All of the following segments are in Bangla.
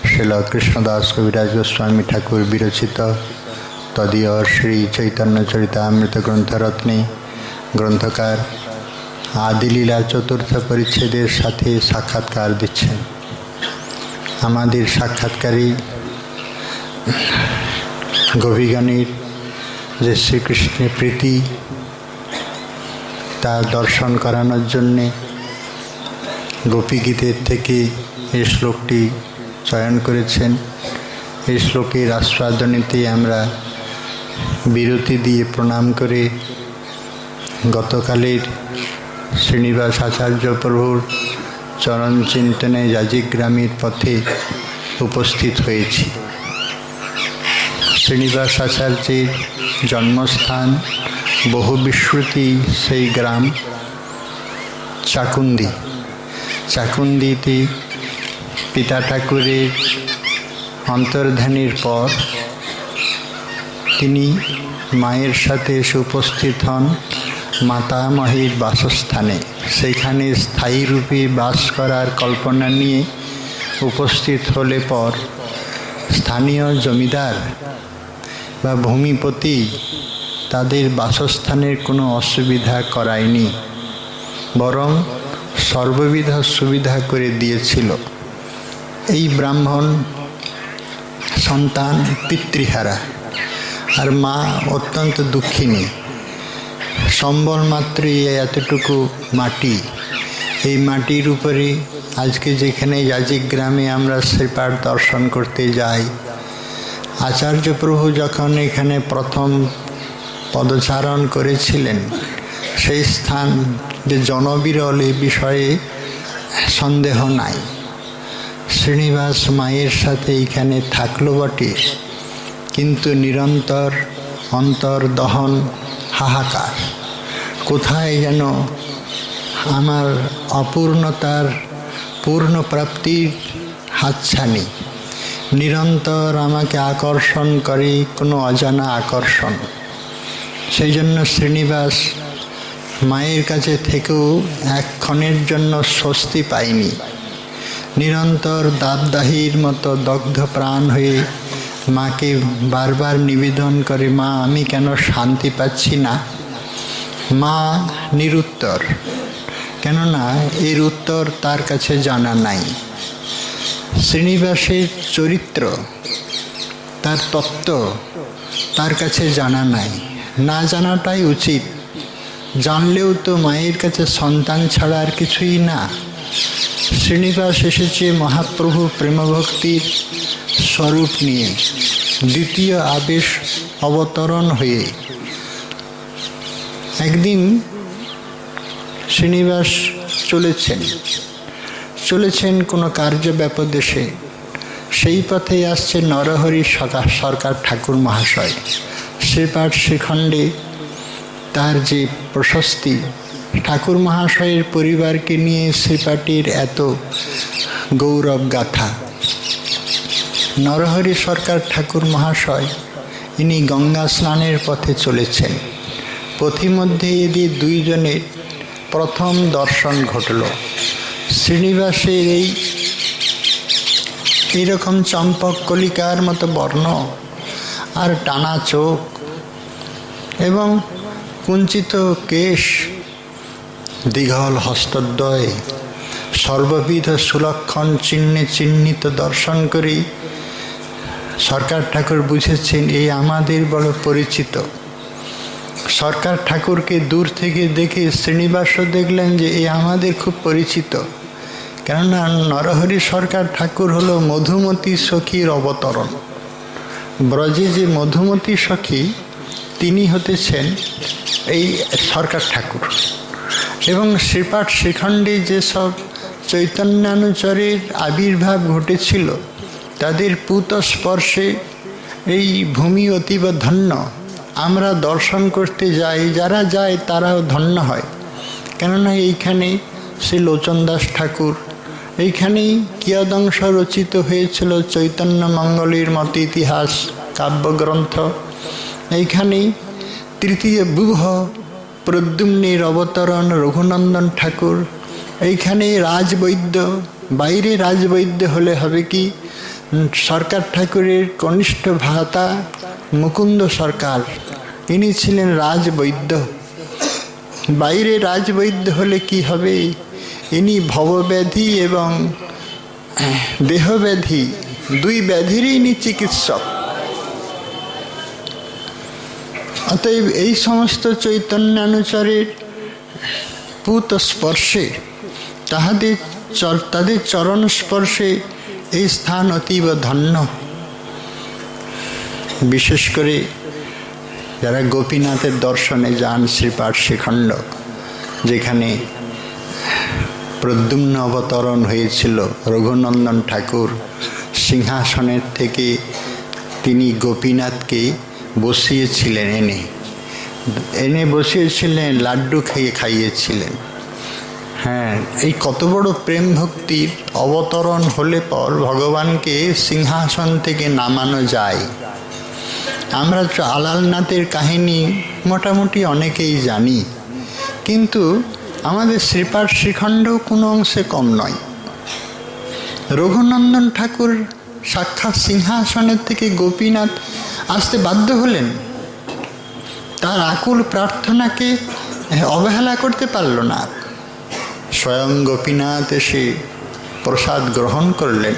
श्रील कृष्णदास कविराज गोस्वामी ठाकुर विरचित तदीय श्री चैतन्य चरितामृत ग्रंथरत्ने ग्रंथकार आदिलीला चतुर्थ परिच्छेदर साथे साक्षात्कार दिच्छेन। आमादेर साक्षात्कारी गोपीगणेर जे श्रीकृष्णेर प्रीति ता दर्शन करानोर जन्य गोपीगीतेर थेके এই শ্লোকটি চয়ন করেছেন। এই শ্লোকের আস্বাদনীতে আমরা বিরতি দিয়ে প্রণাম করে গতকালের শ্রীনিবাস আচার্য প্রভুর চরণ চিন্তনে যাজিগ্রামের পথে উপস্থিত হয়েছি। শ্রীনিবাস আচার্যের জন্মস্থান বহু বিশ্রুতি সেই গ্রাম চাকুন্দি। চাকুন্দিতে পিতা ঠাকুরের অন্তর্ধানের পর তিনি মায়ের সাথে এসে উপস্থিত হন মাতামহীর বাসস্থানে। সেখানে স্থায়ী রূপে বাস করার কল্পনা নিয়ে উপস্থিত হলে পর স্থানীয় জমিদার বা ভূমিপতি তাদের বাসস্থানের কোনো অসুবিধা করায়নি, বরং সর্ববিধ সুবিধা করে দিয়েছিল। এই ব্রাহ্মণ সন্তান পিতৃহারা আর মা অত্যন্ত দুঃখিনী। সম্বল মাত্রই এতটুকু মাটি, এই মাটির উপরে আজকে যেখানে যাজিগ্রামে আমরা শ্রীপাঠ দর্শন করতে যাই, আচার্য প্রভু যখন এখানে প্রথম পদচারণ করেছিলেন সেই স্থান যে জনবিরল এ বিষয়ে সন্দেহ নাই। শ্রীনিবাস মায়ের সাথে এখানে থাকলো বটে, কিন্তু নিরন্তর অন্তর্দহন হাহাকার। কোথায় যেন আমার অপূর্ণতার পূর্ণ প্রাপ্তির হাতছানি, নিরন্তর আমাকে আকর্ষণ করে কোনো অজানা আকর্ষণ। সেই জন্য শ্রীনিবাস মায়ের কাছে থেকেও এক ক্ষণের জন্য স্বস্তি পায়নি। নিরন্তর দাবদাহির মতো দগ্ধ প্রাণ হয়ে মাকে বারবার নিবেদন করে, মা আমি কেন শান্তি পাচ্ছি না। মা নিরুত্তর, কেননা এর উত্তর তার কাছে জানা নাই। শ্রীনিবাসের চরিত্র, তার তত্ত্ব তার কাছে জানা নাই। না জানাটাই উচিত, জানলেও তো মায়ের কাছে সন্তান ছাড়া আর কিছুই না। শ্রীনিবাস এসেছে মহাপ্রভু প্রেমভক্তির স্বরূপ নিয়ে, দ্বিতীয় আবেশ অবতরণ হয়ে। একদিন শ্রীনিবাস চলেছেন কোনো কার্য ব্যাপদেশে। সেই পথে আসছে নরহরি সরকার ঠাকুর মহাশয়। শ্রীপাঠ শ্রীখণ্ডে তার যে প্রশস্তি, ঠাকুর মহাশয়ের পরিবারকে নিয়ে শ্রীপাঠের এত গৌরব গাথা। নরহরি সরকার ঠাকুর মহাশয় ইনি গঙ্গা স্নানের পথে চলেছেন। পথিমধ্যে এদের দুইজনের প্রথম দর্শন ঘটল। শ্রীনিবাসের এইরকম চম্পক কলিকার মতো বর্ণ আর টানা চোখ এবং কুঞ্চিত কেশ, দীঘল হস্তদ্বয়, সর্ববিধ সুলক্ষণ চিহ্নে চিহ্নিত দর্শন করে সরকার ঠাকুর বুঝেছেন এই আমাদের বড় পরিচিত। সরকার ঠাকুরকে দূর থেকে দেখে শ্রীনিবাসও দেখলেন যে এই আমাদের খুব পরিচিত। কেননা নরহরি সরকার ঠাকুর হলো মধুমতি সখীর অবতরণ। ব্রজে যে মধুমতি সখী তিনি হতেছেন এই সরকার ঠাকুর। এবং শ্রীপাঠ শ্রীখণ্ডে যেসব চৈতন্যানুচরের আবির্ভাব ঘটেছিল তাদের পুত স্পর্শে এই ভূমি অতীব ধন্য। আমরা দর্শন করতে যাই, যারা যায় তারাও ধন্য হয়। কেননা এইখানে শ্রী লোচনদাস ঠাকুর, এইখানেই কিয়দংশ রচিত হয়েছিল চৈতন্য মঙ্গলের মত ইতিহাস কাব্যগ্রন্থ। এইখানেই তৃতীয় বুভ প্রদ্যুম্নের অবতরণ রঘুনন্দন ঠাকুর এইখানে রাজবৈদ্য, বাইরে রাজবৈদ্য হলে হবে কি, সরকার ঠাকুরের কনিষ্ঠ ভ্রাতা মুকুন্দ সরকার, ইনি ছিলেন রাজবৈদ্য। বাইরে রাজবৈদ্য হলে কি হবে, ইনি ভবব্যাধি এবং দেহব্যাধি দুই ব্যাধিরই ইনি চিকিৎসক। অতএব এই সমস্ত চৈতন্যানুচরের পুত স্পর্শে, তাদের চরণ স্পর্শে এই স্থান অতীব ধন্য। বিশেষ করে যারা গোপীনাথের দর্শনে যান, শ্রীপাঠ শ্রীখণ্ড যেখানে প্রদ্যুম্ন অবতরণ হয়েছিল, রঘুনন্দন ঠাকুর সিংহাসনের থেকে তিনি গোপীনাথকে বসিয়েছিলেন, এনে বসিয়েছিলেন, লাড্ডু খাইয়েছিলেন। হ্যাঁ, এই কত বড় প্রেম ভক্তির অবতরণ হলে পর ভগবানকে সিংহাসন থেকে নামানো যায়। আমরা আলালনাথের কাহিনী মোটামুটি অনেকেই জানি, কিন্তু আমাদের শ্রীপাঠ শ্রীখণ্ডও কোনো অংশে কম নয়। রঘুনন্দন ঠাকুর সাক্ষাৎ সিংহাসনের থেকে গোপীনাথ আসতে বাধ্য হলেন, তার আকুল প্রার্থনাকে অবহেলা করতে পারল না। স্বয়ং গোপীনাথ এসে প্রসাদ গ্রহণ করলেন।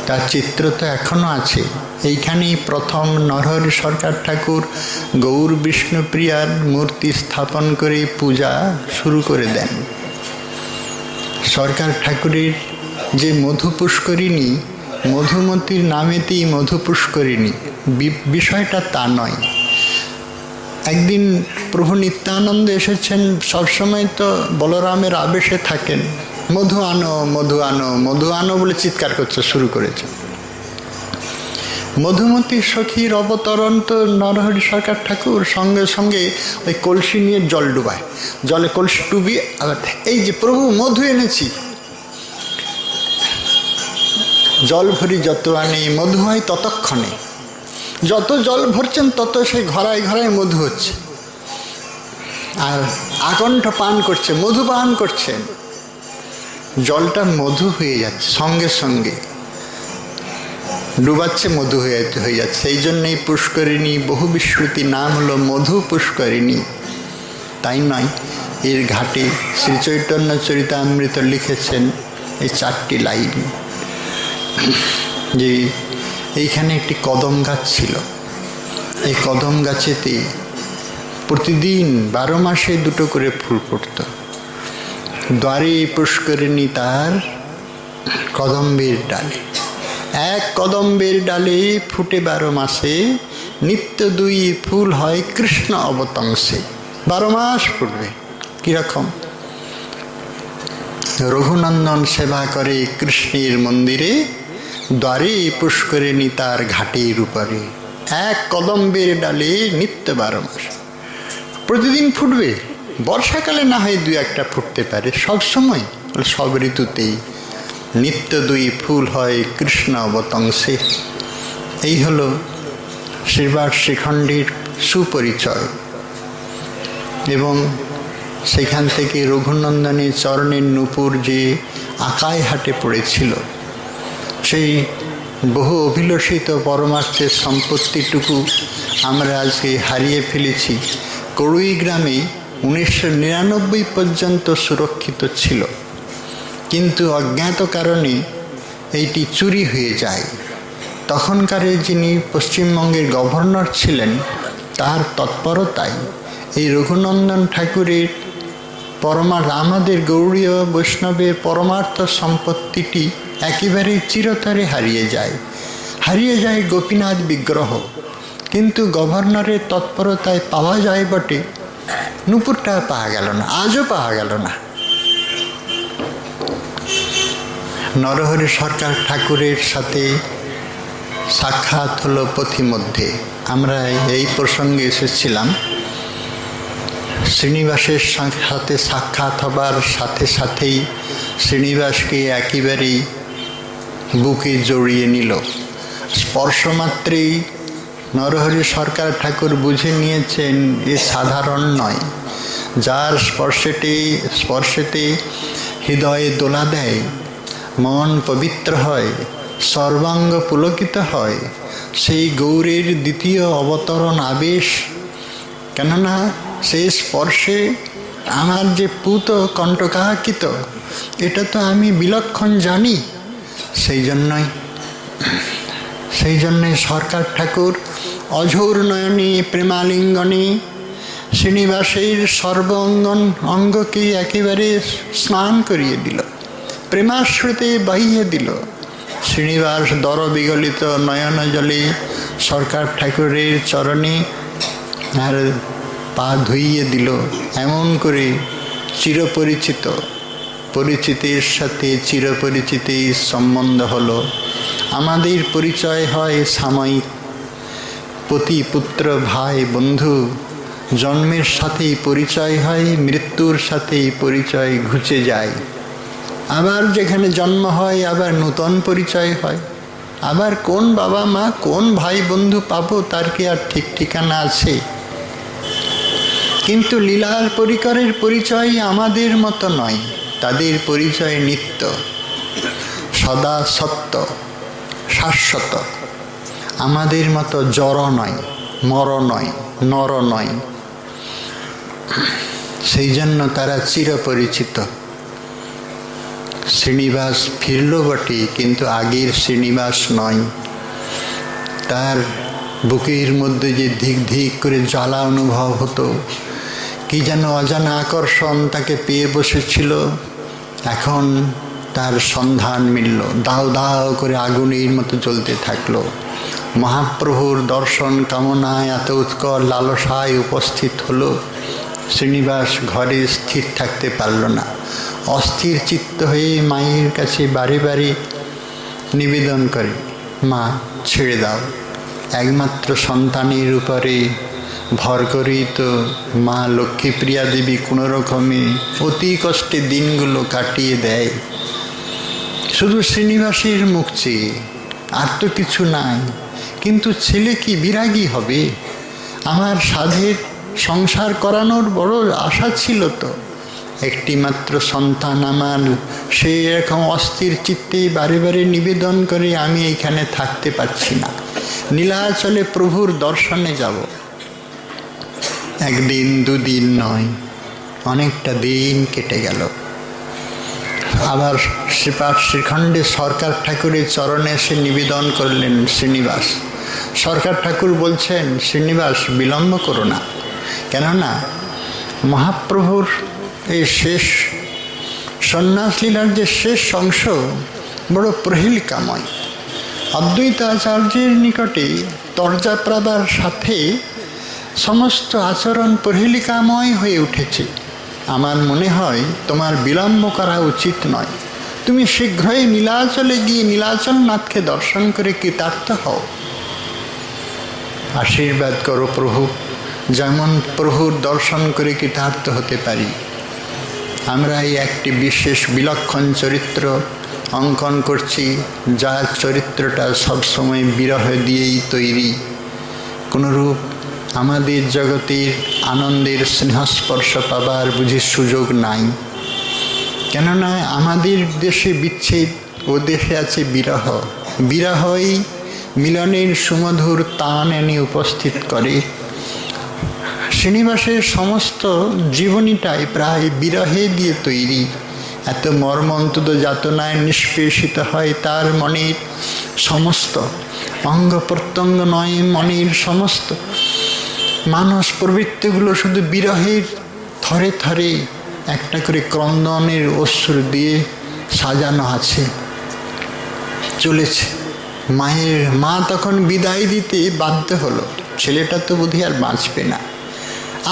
তার চিত্র তো এখনো আছে। এইখানেই প্রথম নরহরি সরকার ঠাকুর গৌর বিষ্ণুপ্রিয়ার মূর্তি স্থাপন করে পূজা শুরু করে দেন। সরকার ঠাকুরের যে মধু পুষ্করিণী, মধুমতির নামেতেই মধু পুষ্করিণী, বিষয়টা তা নয়। একদিন প্রভু নিত্যানন্দ এসেছেন, সবসময় তো বলরামের আবেশে থাকেন, মধু আনো মধু আনো মধু আনো বলে চিৎকার করতে শুরু করেছে। মধুমতি সখীর অবতরণ তো নরহরি সরকার ঠাকুর সঙ্গে সঙ্গে ওই কলসি নিয়ে জল ডুবায়, জলে কলসি ডুবিয়ে আবার এই যে প্রভু মধু এনেছি। জল ভরি যত আনে মধু হয় ততক্ষণে, যত জল ভরছেন তত সেই ঘরায় ঘরায় মধু হচ্ছে, আর আকণ্ঠ পান করছে, মধু পান করছেন, জলটা মধু হয়ে যাচ্ছে, সঙ্গে সঙ্গে ডুবাচ্ছে, মধু হয়ে যাচ্ছে। সেই জন্যই পুষ্করিণী বহু বিশ্রুতি নাম হলো মধু পুষ্করিণী। তাই নয়, এর ঘাটে শ্রীচৈতন্য চরিতামৃত লিখেছেন এই 4টি লাইন, যে এইখানে একটি কদম গাছ ছিল, এই কদম গাছেতে প্রতিদিন 12 মাসে 2টো করে ফুল ফুটত। দ্বারে পুষ্করিণী তার কদম্বের ডালে, এক কদম্বের ডালে ফুটে 12 মাসে, নিত্য 2 ফুল হয় কৃষ্ণ অবতংশে। 12 মাস ফুটবে। কীরকম? রঘুনন্দন সেবা করে কৃষ্ণের মন্দিরে, দ্বারে পুষ্করিণী তার ঘাটের উপরে, এক কদম্বের ডালে নিত্য 12 মাস প্রতিদিন ফুটবে। বর্ষাকালে না হয় 2-1টা ফুটতে পারে, সব সময়, সব ঋতুতেই নিত্য 2 ফুল হয় কৃষ্ণ অবতংশে। এই হলো শ্রীপাঠ শ্রীখণ্ডের সুপরিচয়। এবং সেখান থেকে রঘুনন্দনের চরণের নূপুর যে আকায় হাটে পড়েছিল, সেই বহু অভিলষিত পরমার্থের সম্পত্তিটুকু আমরা আজকে হারিয়ে ফেলেছি। কড়ুই গ্রামে 1999 পর্যন্ত সুরক্ষিত ছিল, কিন্তু অজ্ঞাত কারণে এইটি চুরি হয়ে যায়। তখনকারে যিনি পশ্চিমবঙ্গের গভর্নর ছিলেন, তার তৎপরতায় এই রঘুনন্দন ঠাকুরের আমাদের গৌড়ীয় বৈষ্ণবের পরমার্থ সম্পত্তিটি একেবারেই চিরতরে হারিয়ে যায় গোপীনাথ বিগ্রহ। কিন্তু গভর্নরের তৎপরতায় পাওয়া যায় বটে, নূপুরটা পাওয়া গেল না, আজও পাওয়া গেল না। নরহরি সরকার ঠাকুরের সাথে সাক্ষাৎ হলো পথিমধ্যে। আমরা এই প্রসঙ্গে এসেছিলাম। শ্রীনিবাসের সাথে সাক্ষাৎ হবার সাথে সাথেই শ্রীনিবাসকে একেবারেই বুকে জড়িয়ে নিল। স্পর্শমাত্রেই নরহরি সরকার ঠাকুর বুঝে নিয়েছেন এ সাধারণ নয়। যার স্পর্শেতে হৃদয়ে দোলা দেয়, মন পবিত্র হয়, সর্বাঙ্গ পুলকিত হয়, সেই গৌরের দ্বিতীয় অবতরণ আবেশ। কেননা সেই স্পর্শে আমার যে পুত কণ্টকাকিত, এটা তো আমি বিলক্ষণ জানি। সেই জন্যই সরকার ঠাকুর অঝোর নয়নে প্রেমালিঙ্গনে শ্রীনিবাসের অঙ্গকে একেবারে স্নান করিয়ে দিল, প্রেমাশ্রুতে বাহিয়ে দিল। শ্রীনিবাস দর বিগলিত নয়ন জলে সরকার ঠাকুরের চরণে আর পা ধুইয়ে দিল। এমন করে পরিচিতের সাথে চিরপরিচিতের সম্বন্ধ হলো। আমাদের পরিচয় হয় সাময়িক, পতি পুত্র ভাই বন্ধু, জন্মের সাথেই পরিচয় হয়, মৃত্যুর সাথেই পরিচয় ঘুচে যায়। আবার যেখানে জন্ম হয় আবার নূতন পরিচয় হয়। আবার কোন বাবা মা কোন ভাই বন্ধু পাবো তার কি আর ঠিক ঠিকানা আছে? কিন্তু লীলার পরিকরের পরিচয় আমাদের মতো নয়, তাদের পরিচয় নিত্য, সদা সত্য, শাশ্বত। আমাদের মতো জড় নয়, মর নয়, নর নয়। সেই জন্য তারা চিরপরিচিত। শ্রীনিবাস ফিরল বটে, কিন্তু আগের শ্রীনিবাস নয়। তার বুকের মধ্যে যে ধিক ধিক করে জ্বালা অনুভব হতো, কি যেন অজানা আকর্ষণ তাকে পেয়ে বসেছিল, এখন তার সন্ধান মিলল, দাও দাও করে আগুনের মতো জ্বলতে থাকলো। মহাপ্রভুর দর্শন কামনায় এত উৎকট লালসায় উপস্থিত হলো, শ্রীনিবাস ঘরে স্থির থাকতে পারল না। অস্থির চিত্ত হয়ে মায়ের কাছে বারে বারে নিবেদন করে, মা ছেড়ে দাও। একমাত্র সন্তানের উপরে ভর করেই তো মা লক্ষ্মীপ্রিয়া দেবী কোনো রকমে অতি কষ্টে দিনগুলো কাটিয়ে দেয়। শুধু শ্রীনিবাসের মুখ চেয়ে, আর তো কিছু নাই। কিন্তু ছেলে কি বিরাগী হবে? আমার সাধের সংসার করানোর বড় আশা ছিল তো, একটি মাত্র সন্তান আমার। সে এরকম অস্থির চিত্তেই বারে বারে নিবেদন করে, আমি এইখানে থাকতে পারছি না, নীলাচলে প্রভুর দর্শনে যাব। একদিন দুদিন নয়, অনেকটা দিন কেটে গেল। আবার শ্রীখণ্ডে সরকার ঠাকুরের চরণে এসে নিবেদন করলেন শ্রীনিবাস। সরকার ঠাকুর বলছেন, শ্রীনিবাস বিলম্ব করো না, কেননা মহাপ্রভুর এই শেষ সন্ন্যাস লীলার যে শেষ অংশ বড় প্রহেলিকাময়। অদ্বৈত আচার্যের নিকটে তর্যাপ্রাবার সাথে সমস্ত আচরণ প্রহেলিকাময় হয়ে উঠেছে। আমার মনে হয় তোমার বিলম্ব করা উচিত নয়। তুমি শীঘ্রই নীলাচলে গিয়ে নীলাচলনাথকে দর্শন করে কৃতার্থ হও। আশীর্বাদ করো প্রভু, যেমন প্রভুর দর্শন করে কৃতার্থ হতে পারি। আমরা এই একটি বিশেষ বিলক্ষণ চরিত্র অঙ্কন করছি, যার চরিত্রটা সবসময় বিরহ দিয়েই তৈরি। কোনরূপ আমাদের জগতের আনন্দের স্নেহস্পর্শ পাবার বুঝি সুযোগ নাই। কেননা আমাদের দেশে বিচ্ছেদ, ও দেশে আছে বিরহ। বিরহই মিলনের সুমধুর তান এনে উপস্থিত করে। শ্রীনিবাসের সমস্ত জীবনীটাই প্রায় বিরহে দিয়ে তৈরি। এত মর্মন্তদ যাতনায় নিষ্পেষিত হয় তার মনের সমস্ত অঙ্গ প্রত্যঙ্গ নয়, মনের সমস্ত মানস প্রবৃত্তিগুলো শুধু বিরহের থরে থরে একটা করে ক্রন্দনের অশ্রু দিয়ে সাজানো আছে, চলেছে। মা তখন বিদায় দিতে বাধ্য হলো। ছেলেটা তো বোধহয় আর বাঁচবে না,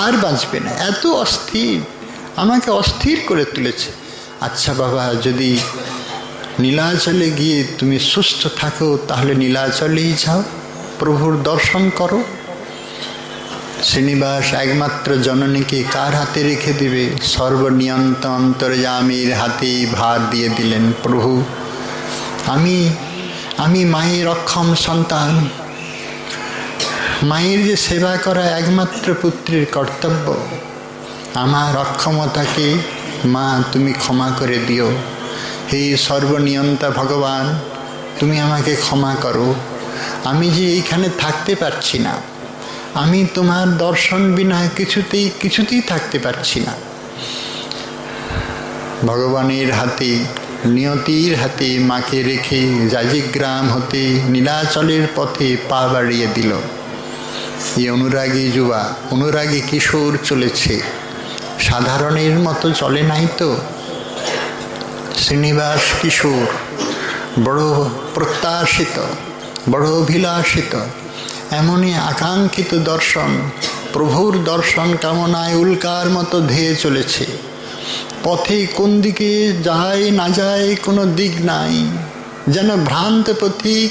আর বাঁচবে না, এত অস্থির, আমাকে অস্থির করে তুলেছে। আচ্ছা বাবা, যদি নীলাচলে গিয়ে তুমি সুস্থ থাকো তাহলে নীলাচলেই যাও, প্রভুর দর্শন করো। শ্রীনিবাস একমাত্র জননীকে কার হাতে রেখে দিবে? সর্বনিয়ন্ত অন্তর্যামীর হাতেই ভার দিয়ে দিলেন। প্রভু, আমি মায়ের অক্ষম সন্তান, মায়ের যে সেবা করা একমাত্র পুত্রের কর্তব্য, আমার অক্ষমতাকে মা তুমি ক্ষমা করে দিও। হে সর্বনিয়ন্তা ভগবান, তুমি আমাকে ক্ষমা করো। আমি যে এইখানে থাকতে পারছি না, আমি তোমার দর্শন বিনা কিছুতেই থাকতে পারছি না। ভগবানের হাতে, নিয়তির হাতে মাকে রেখে যাজিগ্রাম হতে নীলাচলের পথে পা বাড়িয়ে দিল। এই অনুরাগী যুবা, অনুরাগী কিশোর চলেছে, সাধারণের মতো চলে নাই তো। শ্রীনিবাস কিশোর বড় প্রত্যাশিত, বড় অভিলাষিত, এমনই আকাঙ্ক্ষিত দর্শন, প্রভুর দর্শন কামনায় উল্কার মতো ধেয়ে চলেছে। পথে কোন দিকে যায় না যায় কোনো দিক নাই, যেন ভ্রান্ত পথিক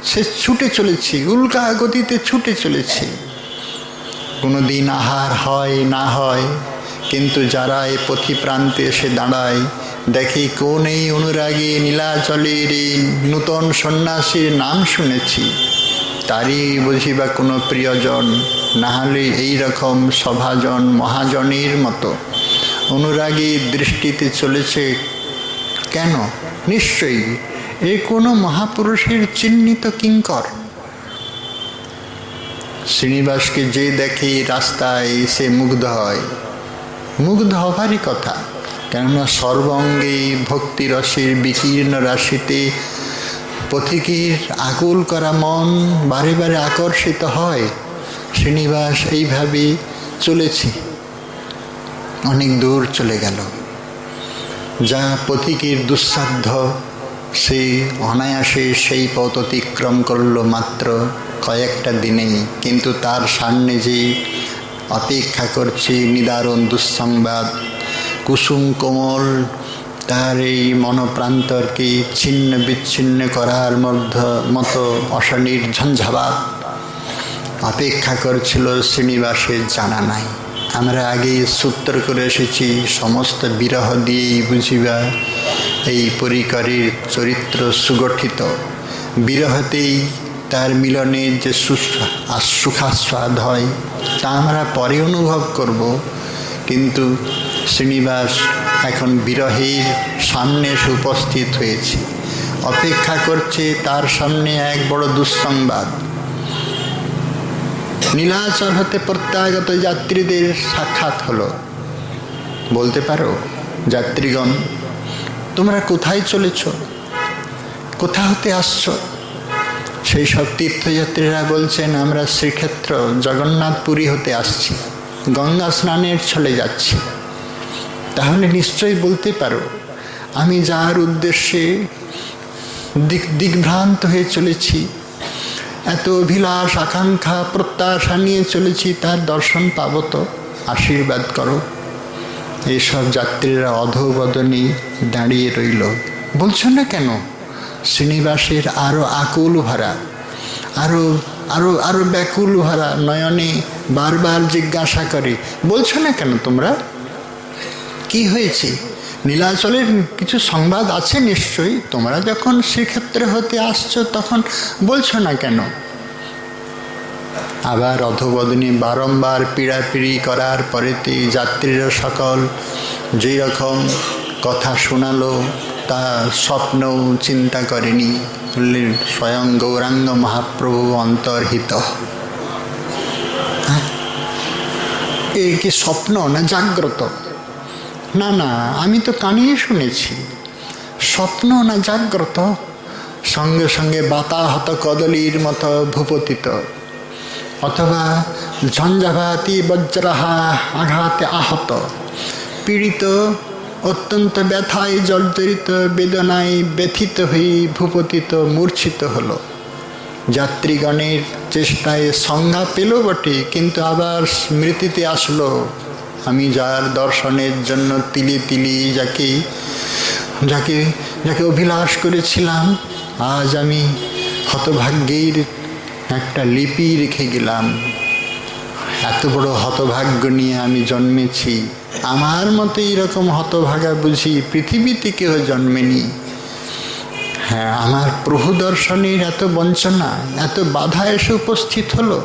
সে ছুটে চলেছে, উল্কা গতিতে ছুটে চলেছে। কোনো দিন আহার হয় না হয়, কিন্তু যারা এ পথি প্রান্তে এসে দাঁড়ায়, দেখি কোন এই অনুরাগী নীলাচলের এই নূতন সন্ন্যাসীর নাম শুনেছি, তারই বুঝিবা কোনো প্রিয়জন, না হলে এইরকম সভাজন মহাজনের মতো অনুরাগী দৃষ্টিতে চলেছে কেন? নিশ্চয়ই এ কোনো মহাপুরুষের চিহ্নিত কিঙ্কর। শ্রীনিবাসকে যে দেখে রাস্তায় সে মুগ্ধ হয়, মুগ্ধ হবারই কথা, কেননা সর্বঙ্গে ভক্তিরসের বিকীর্ণ রাশিতে পথিকের আকুল করা মন বারে বারে আকর্ষিত হয়। শ্রীনিবাস এইভাবে চলেছে, অনেক দূর চলে গেল। যা পথিকের দুঃসাধ্য, সে অনায়াসে সেই পথ অতিক্রম করল মাত্র কয়েকটা দিনেই। কিন্তু তার সামনে যে অপেক্ষা করছে নিদারুণ দুঃসংবাদ, কুসুম কোমল তার এই মনপ্রান্তরকে ছিন্ন বিচ্ছিন্ন করার মতো অশানীর ঝঞ্ঝাবাত অপেক্ষা করছিল শ্রীনিবাসের জানা নাই। আমরা আগে সূত্র করে এসেছি, সমস্ত বিরহ দিয়েই বুঝিবা এই পরিকরের চরিত্র সুগঠিত। বিরহতেই তার মিলনের যে সুখাস্বাদ হয় তা আমরা পরে অনুভব করব। কিন্তু শ্রীনিবাস এখন বিরহের সামনে এসে উপস্থিত হয়েছে, অপেক্ষা করছে তার সামনে এক বড় দুঃসংবাদ। নীলাচল হতে প্রত্যাগত যাত্রীদের সাক্ষাৎ হলো। বলতে পারো, যাত্রীগণ তোমরা কোথায় চলেছ, কোথা হতে আসছ? সেই সব তীর্থযাত্রীরা বলছেন, আমরা শ্রীক্ষেত্র জগন্নাথপুরী হতে আসছি, গঙ্গা স্নানের ছলে যাচ্ছি। তাহলে নিশ্চয়ই বলতে পারো, আমি যার উদ্দেশ্যে দিগ্ভ্রান্ত হয়ে চলেছি, এত অভিলাষ আকাঙ্ক্ষা প্রত্যাশা নিয়ে চলেছি, তার দর্শন পাব তো, আশীর্বাদ করো। এইসব যাত্রীরা অধোবদনে দাঁড়িয়ে রইল। বলছো না কেন? শ্রীনিবাসের আরও আকুল ভরা, আরো ব্যাকুল ভরা নয়নে বারবার জিজ্ঞাসা করে, বলছো না কেন তোমরা? কি হয়েছে? নীলাচলের কিছু সংবাদ আছে নিশ্চয়ই, তোমরা যখন শ্রীক্ষেত্রে হতে আসছো তখন বলছো না কেন? আবার অধোবদনে বারংবার পীড়াপিড়ি করার পরেতে যাত্রীরা সকল যেই রকম কথা শোনালো তা স্বপ্নও চিন্তা করেনি। স্বয়ং গৌরাঙ্গ মহাপ্রভু অন্তর্হিত। এ কি স্বপ্ন না জাগ্রত? না না, আমি তো কানিয়ে শুনেছি। স্বপ্ন না জাগ্রত? সঙ্গে সঙ্গে বাতাহত কদলীর মতো ভূপতিত, অথবা ঝঞ্ঝাভাতি বজ্রাহা আঘাতে আহত, পীড়িত, অত্যন্ত ব্যথায় জর্জরিত, বেদনায় ব্যথিত হয়ে ভূপতিত মূর্ছিত হলো। যাত্রীগণের চেষ্টায় সংজ্ঞা পেল বটে, কিন্তু আবার স্মৃতিতে আসলো, আমি যার দর্শনের জন্য তিলি তিলি যাকে অভিলাষ করেছিলাম, আজ আমি হতভাগ্যের একটা লিপি রেখে গেলাম। এত বড় হতভাগ্য নিয়ে আমি জন্মেছি। আমার মতো এইরকম হতভাগা বুঝি পৃথিবীতে কেউ জন্মেনি। হ্যাঁ, আমার প্রভু দর্শনের এত বঞ্চনা, এত বাধা এসে উপস্থিত হলো।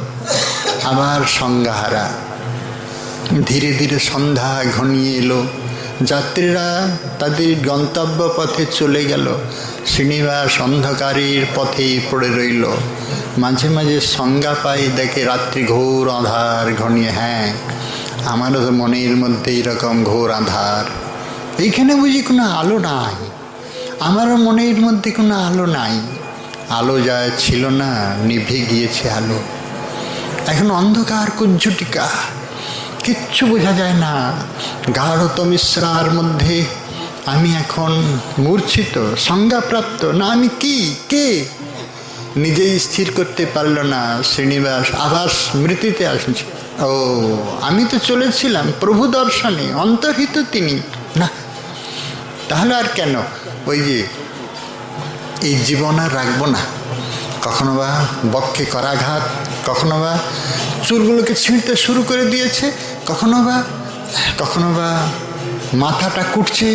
আবার সংজ্ঞাহারা। ধীরে ধীরে সন্ধ্যা ঘনিয়ে এলো, যাত্রীরা তাদের গন্তব্য পথে চলে গেল। শ্রীনিবাস অন্ধকারের পথেই পড়ে রইল। মাঝে মাঝে সংজ্ঞা পাই, দেখে রাত্রি ঘোর আঁধার ঘনিয়ে। হ্যাঁ, আমারও তো মনের মধ্যে এরকম ঘোর আঁধার। এইখানে বুঝি কোনো আলো নাই, আমারও মনের মধ্যে কোনো আলো নাই। আলো যা ছিল না, নিভে গিয়েছে আলো। এখন অন্ধকার কুজ্জটিকা, কিচ্ছু বোঝা যায় না। গাঢ়ত মিশ্রার মধ্যে আমি এখন মূর্ছিত, সংজ্ঞাপ্রাপ্ত না। আমি কি, কে, নিজেই স্থির করতে পারল না। শ্রীনিবাস আবার স্মৃতিতে আসছে। ও, আমি তো চলেছিলাম প্রভু দর্শনে, অন্তর্হিত তিনি না। তাহলে আর কেন ওই যে এই জীবন আর রাখবো না। কখনো বা বক্ষে করাঘাত, কখনো বা চুলগুলোকে ছিঁড়তে শুরু করে দিয়েছে, কখনো বা মাথাটা কুটছে,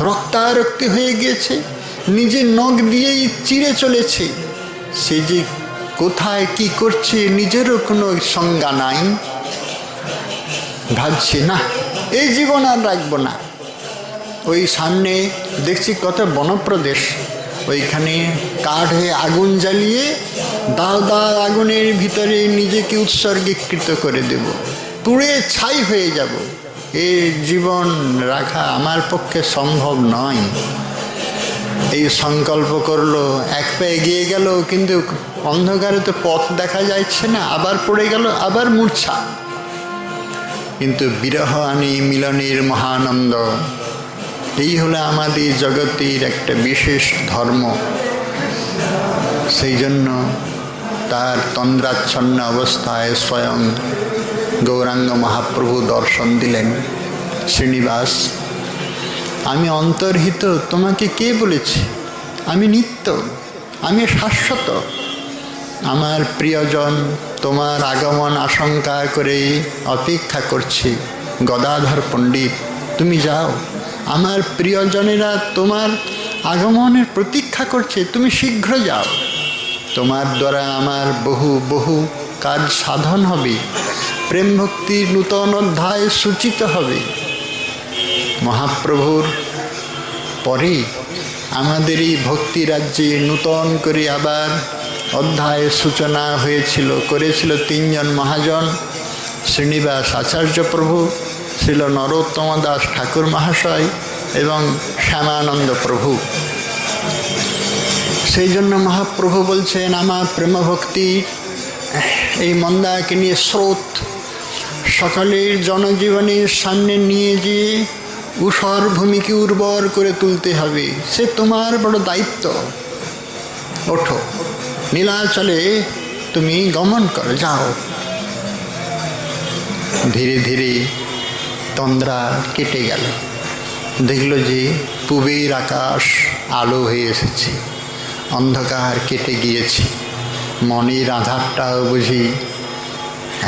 রক্তারক্তি হয়ে গিয়েছে, নিজের নখ দিয়েই চিড়ে চলেছে। সে যে কোথায় কি করছে নিজেরও কোনো সংজ্ঞা নাই। ভাবছি না, এই জীবন আর রাখবো না। ওই সামনে দেখছি কত বনপ্রদেশ, ওইখানে কাঠে আগুন জ্বালিয়ে দাও দাও আগুনের ভিতরে নিজেকে উৎসর্গীকৃত করে দেব, পুড়ে ছাই হয়ে যাব। এই জীবন রাখা আমার পক্ষে সম্ভব নয়। এই সংকল্প করলো, এক পা এগিয়ে গেল, কিন্তু অন্ধকারে তো পথ দেখা যাচ্ছে না, আবার পড়ে গেল, আবার মূর্ছা। কিন্তু বিরহ আনি মিলনের মহানন্দ, এই হলো আমাদের জগতের একটা বিশেষ ধর্ম। সেই জন্য তার তন্দ্রাচ্ছন্ন অবস্থায় স্বয়ং গৌরাঙ্গ মহাপ্রভু দর্শন দিলেন। শ্রীনিবাস, আমি অন্তর্হিত, তোমাকে কে বলেছি? আমি নিত্য, আমি শাশ্বত। আমার প্রিয়জন তোমার আগমন আশঙ্কা করে অপেক্ষা করছে। গদাধর পণ্ডিত, তুমি যাও, আমার প্রিয়জনেরা তোমার আগমনের প্রতীক্ষা করছে, তুমি শীঘ্র যাও। তোমার দ্বারা আমার বহু বহু কাজ সাধন হবে, প্রেম ভক্তির নূতন অধ্যায় সূচিত হবে। মহাপ্রভুর পরে আমাদের এই ভক্তি রাজ্যে নূতন করে আবার অধ্যায় সূচনা করেছিল তিনজন মহাজন, শ্রীনিবাস আচার্য প্রভু, ছিল নরোত্তম দাস ঠাকুর মহাশয় এবং শ্যামানন্দ প্রভু। সেই জন্য মহাপ্রভু বলছেন, আমার প্রেমভক্তি এই মন্দাকিনী স্রোত সকলের জনজীবনের সামনে নিয়ে গিয়ে ঊষর ভূমিকে উর্বর করে তুলতে হবে। সে তোমার বড় দায়িত্ব। ওঠো, নীলাচলে তুমি গমন করো, যাও। ধীরে ধীরে তন্দ্রা কেটে গেল। দেখল যে পূবের আকাশ আলো হয়ে এসেছে, অন্ধকার কেটে গিয়েছে। মনের আধারটাও বুঝি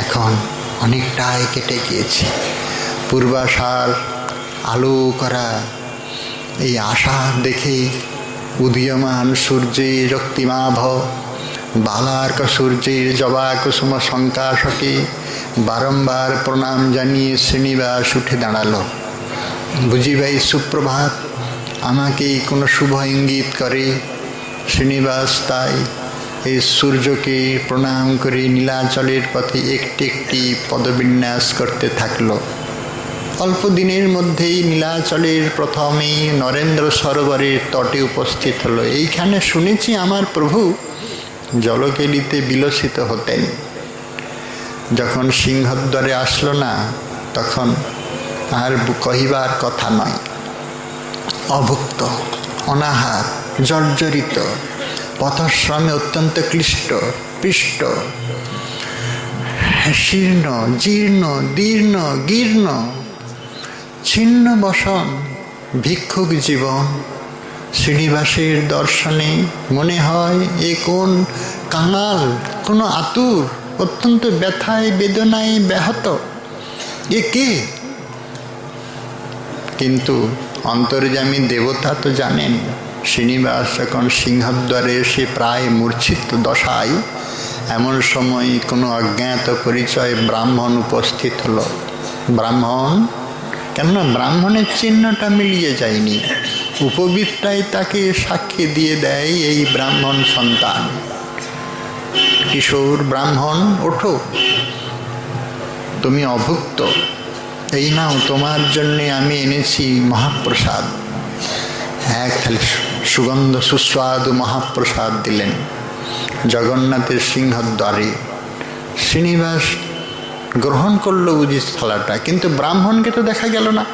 এখন অনেকটাই কেটে গিয়েছে। পূর্বাশার আলো করা এই আশা দেখে উদীয়মান সূর্যের রক্তিমাভ বালার্ক সূর্যের জবা কুসুম শঙ্কাশকে বারংবার প্রণাম জানিয়ে শ্রীনিবাস উঠে দাঁড়ালো। বুঝি ভাই সুপ্রভাত, আমাকে কোনো শুভ ইঙ্গিত করে। শ্রীনিবাস তাই এই সূর্যকে প্রণাম করে নীলাচলের পথে একটি একটি পদবিন্যাস করতে থাকলো। অল্প দিনের মধ্যেই নীলাচলের প্রথমেই নরেন্দ্র সরোবরের তটে উপস্থিত হলো। এইখানে শুনেছি আমার প্রভু জলকেলিতে বিলসিত হতেন। যখন সিংহদ্বারে আসলো না, তখন আর কহিবার কথা নয়। অভুক্ত, অনাহার, জর্জরিত, পথশ্রমে অত্যন্ত ক্লিষ্ট, পৃষ্ট, শীর্ণ, জীর্ণ, দীর্ণ, গীর্ণ, ছিন্ন বসন, ভিক্ষুক জীবন। শ্রীনিবাসের দর্শনে মনে হয় এ কোন কাঙাল, কোনো আতুর, অত্যন্ত ব্যথায় বেদনায় ব্যাহত। এ কে? কিন্তু অন্তর্যামী দেবতা তো জানেন। শ্রীনিবাস যখন সিংহদ্বারে এসে প্রায় মূর্ছিত দশায়, এমন সময় কোনো অজ্ঞাত পরিচয় ব্রাহ্মণ উপস্থিত হলো। ব্রাহ্মণ, কেননা ব্রাহ্মণের চিহ্নটা মিলিয়ে যায়নি। উপবীতটাই তাকে সাক্ষী দিয়ে দেয় এই ব্রাহ্মণ সন্তান। কিশোর ব্রাহ্মণ, ওঠো, তুমি অভুক্ত, এই নাও তোমার জন্যে আমি এনেছি মহাপ্রসাদ। এক থালি সুগন্ধ সুস্বাদু মহাপ্রসাদ দিলেন জগন্নাথের সিংহদ্বারে। শ্রীনিবাস গ্রহণ করলো বুঝি থালাটা, কিন্তু ব্রাহ্মণকে তো দেখা গেল না,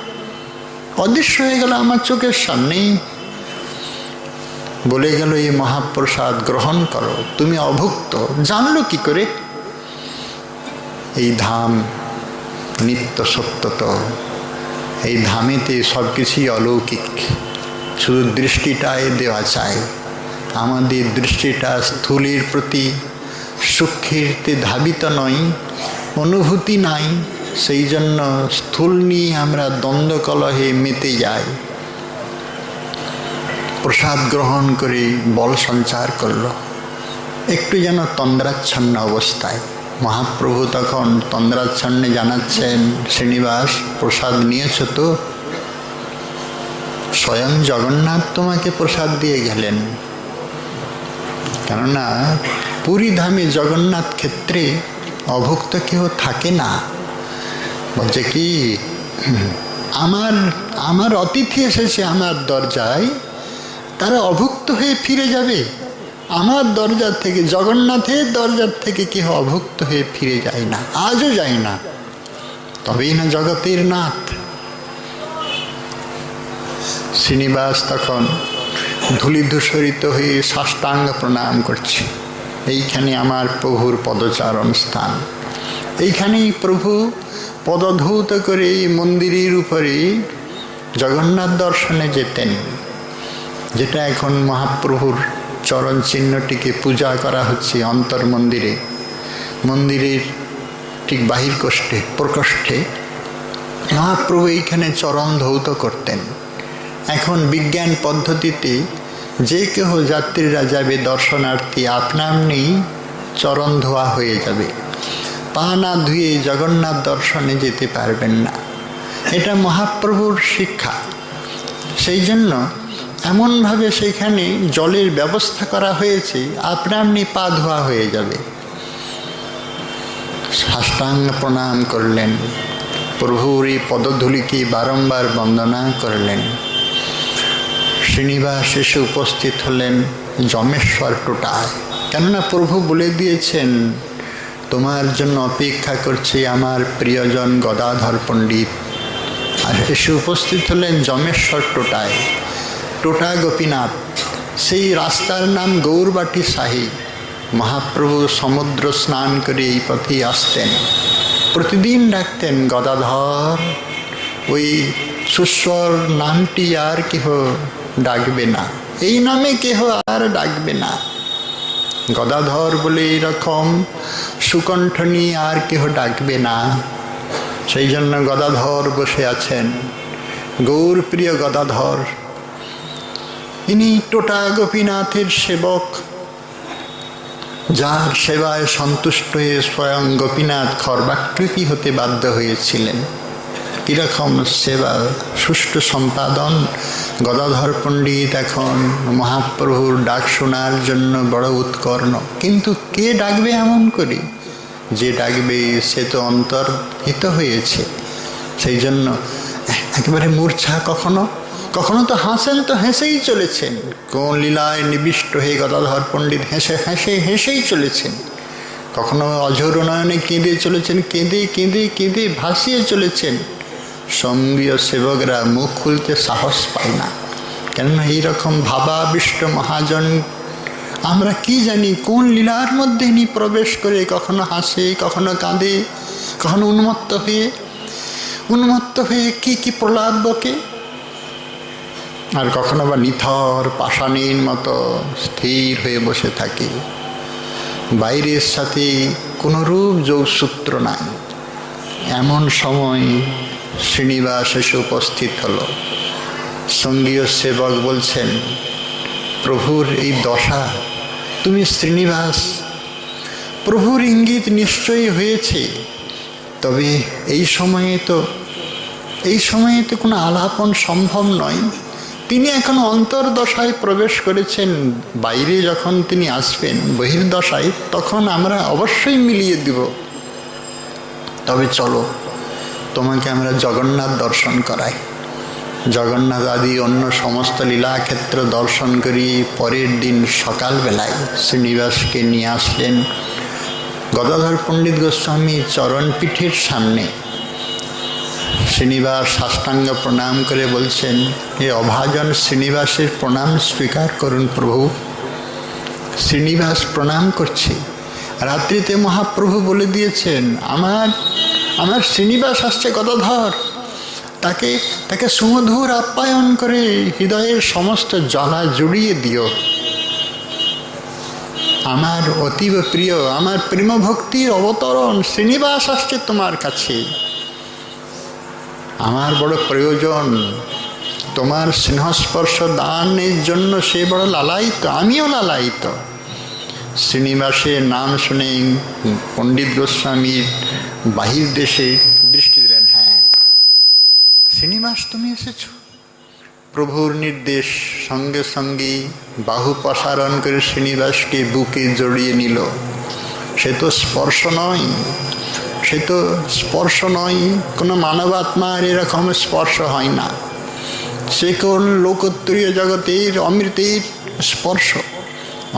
অদৃশ্য হয়ে গেল আমার চোখের সামনেই। বলে গেল এই মহাপ্রসাদ গ্রহণ করো, তুমি অভুক্ত। জানলো কি করে? এই ধাম নিত্য সত্যত, এই ধামেতে সব কিছুই অলৌকিক, শুধু দৃষ্টিটাই দেওয়া চাই। আমাদের দৃষ্টিটা স্থূলের প্রতি সূক্ষ্মে ধাবিত নয়, অনুভূতি নাই, সেই জন্য স্থূল নিয়ে আমরা দ্বন্দ্ব কলহে মেতে যাই। প্রসাদ গ্রহণ করে বল সঞ্চার করল, একটু যেন তন্দ্রাচ্ছন্ন অবস্থায়। মহাপ্রভু তখন তন্দ্রাচ্ছন্নে জানাচ্ছেন, শ্রীনিবাস প্রসাদ নিয়েছ তো? স্বয়ং জগন্নাথ তোমাকে প্রসাদ দিয়ে গেলেন। কেননা পুরী ধামে জগন্নাথ ক্ষেত্রে অভুক্ত কেউ থাকে না। বলছে কি, আমার অতিথি এসেছে আমার দরজায়, তারা অভুক্ত হয়ে ফিরে যাবে? আমার দরজা থেকে, জগন্নাথের দরজার থেকে কেউ অভুক্ত হয়ে ফিরে যায় না, আজও যায় না, তবেই না জগতের নাথ। শ্রীনিবাস তখন ধূলিধূসরিত হয়ে সাষ্টাঙ্গ প্রণাম করছে। এইখানে আমার প্রভুর পদচারণ স্থান, এইখানেই প্রভু পদধৌত করে মন্দিরের উপরে জগন্নাথ দর্শনে যেতেন, যেটা এখন মহাপ্রভুর চরণ চিহ্নটিকে পূজা করা হচ্ছে অন্তর মন্দিরে। মন্দিরের ঠিক বাহির প্রকোষ্ঠে মহাপ্রভু এইখানে চরণ ধৌত করতেন। এখন বিজ্ঞান পদ্ধতিতে যে কেহ যাত্রীরা যাবে দর্শনার্থী, আপনা আপনি চরণ ধোয়া হয়ে যাবে, পা না ধুয়ে জগন্নাথ দর্শনে যেতে পারবেন না। এটা মহাপ্রভুর শিক্ষা। সেই জন্য এমনভাবে সেখানে জলের ব্যবস্থা করা হয়েছে, আপনা আপনি পা ধোয়া হয়ে যাবে। সাষ্টাঙ্গ প্রণাম করলেন, প্রভুর এই পদধূলিকে বারংবার বন্দনা করলেন। শ্রীনিবাস এসে উপস্থিত হলেন যমেশ্বর টোটায়, কেননা প্রভু বলে দিয়েছেন তোমার জন্য অপেক্ষা করছে আমার প্রিয়জন গদাধর পণ্ডিত। আর এসে উপস্থিত হলেন যমেশ্বর টোটায়, টোটা গোপীনাথ। সেই রাস্তার নাম গৌরবাটি সাহি। মহাপ্রভু সমুদ্র স্নান করে এই পথেই আসতেন, প্রতিদিন ডাকতেন গদাধর। ওই সুস্বর নামটি আর কেহ ডাকবে না, এই নামে কেহ আর ডাকবে না। গদাধর বলে এরকম সুকণ্ঠ নিয়ে আর কেহ ডাকবে না। সেই জন্য গদাধর বসে আছেন, গৌর প্রিয় গদাধর। ইনি টোটা গোপীনাথের সেবক, যার সেবায় সন্তুষ্ট হয়ে স্বয়ং গোপীনাথ খর্বাকৃতি হতে বাধ্য হয়েছিলেন। কীরকম সেবা, সুষ্ঠু সম্পাদন। গদাধর পণ্ডিত এখন মহাপ্রভুর ডাক শোনার জন্য বড় উৎকর্ণ, কিন্তু কে ডাকবে এমন করে? যে ডাকবে সে তো অন্তর্হিত হয়েছে। সেই জন্য একেবারে মূর্ছা, কখনো কখনো তো হাসেন, তো হেসেই চলেছেন। কোন লীলায় নিবিষ্ট হয়ে গদাধর পণ্ডিত হেসেই চলেছেন। কখনো অঝোর নয়নে কেঁদে চলেছেন, কেঁদে ভাসিয়ে চলেছেন। সঙ্গীয় সেবকরা মুখ খুলতে সাহস পায় না, কেননা এইরকম ভাবাবিষ্ট মহাজন আমরা কি জানি কোন লীলার মধ্যে ইনি প্রবেশ করে কখনো হাসে, কখনো কাঁদে, কখনো উন্মত্ত হয়ে কি প্রলাপ বকে, আর কখনো বা নিথর পাষাণের মতো স্থির হয়ে বসে থাকে। বাইরের সাথে কোনো রূপ যোগসূত্র নাই। এমন সময় শ্রীনিবাস এসে উপস্থিত হলো। সঙ্গীয় সেবক বলছেন, প্রভুর এই দশা, তুমি শ্রীনিবাস, প্রভুর ইঙ্গিত নিশ্চয়ই হয়েছে, তবে এই সময়ে তো কোনো আলাপন সম্ভব নয়। তিনি এখন অন্তর্দশায় প্রবেশ করেছেন, বাইরে যখন তিনি আসবেন বহির্দশায়, তখন আমরা অবশ্যই মিলিয়ে দিব। তবে চলো, তোমাকে আমরা জগন্নাথ দর্শন করাই। জগন্নাথ আদি অন্য সমস্ত লীলাক্ষেত্র দর্শন করি পরের দিন সকালবেলায় শ্রীনিবাসকে নিয়ে আসলেন। গদাধর পণ্ডিত গোস্বামী চরণপীঠের সামনে শ্রীনিবাস সাষ্টাঙ্গ প্রণাম করে বলছেন, হে অভাজন শ্রীনিবাসের প্রণাম স্বীকার করুন প্রভু। শ্রীনিবাস প্রণাম করছে। রাত্রিতে মহাপ্রভু বলে দিয়েছেন, আমার শ্রীনিবাস আসছে গদাধর, তাকে সুমধুর আপ্যায়ন করে হৃদয়ের সমস্ত জ্বালা জুড়িয়ে দিও। আমার অতীব প্রিয়, আমার প্রেম ভক্তির অবতরণ শ্রীনিবাস আসছে তোমার কাছে। আমার বড় প্রয়োজন, তোমার স্নেহস্পর্শ দানের জন্য সে বড় লালায়িত, আমিও লালায়িত। শ্রীনিবাসের নাম শুনে পণ্ডিত গোস্বামীর বাহির দেশে দৃষ্টি দিলেন। হ্যাঁ, শ্রীনিবাস তুমি এসেছ। প্রভুর নির্দেশ, সঙ্গে সঙ্গে বাহু প্রসারণ করে শ্রীনিবাসকে বুকে জড়িয়ে নিল। সে তো স্পর্শ নয়, কোনো মানবাত্মার এরকম স্পর্শ হয় না। সে কোন লোকোত্তরীয় জগতের অমৃতের স্পর্শ।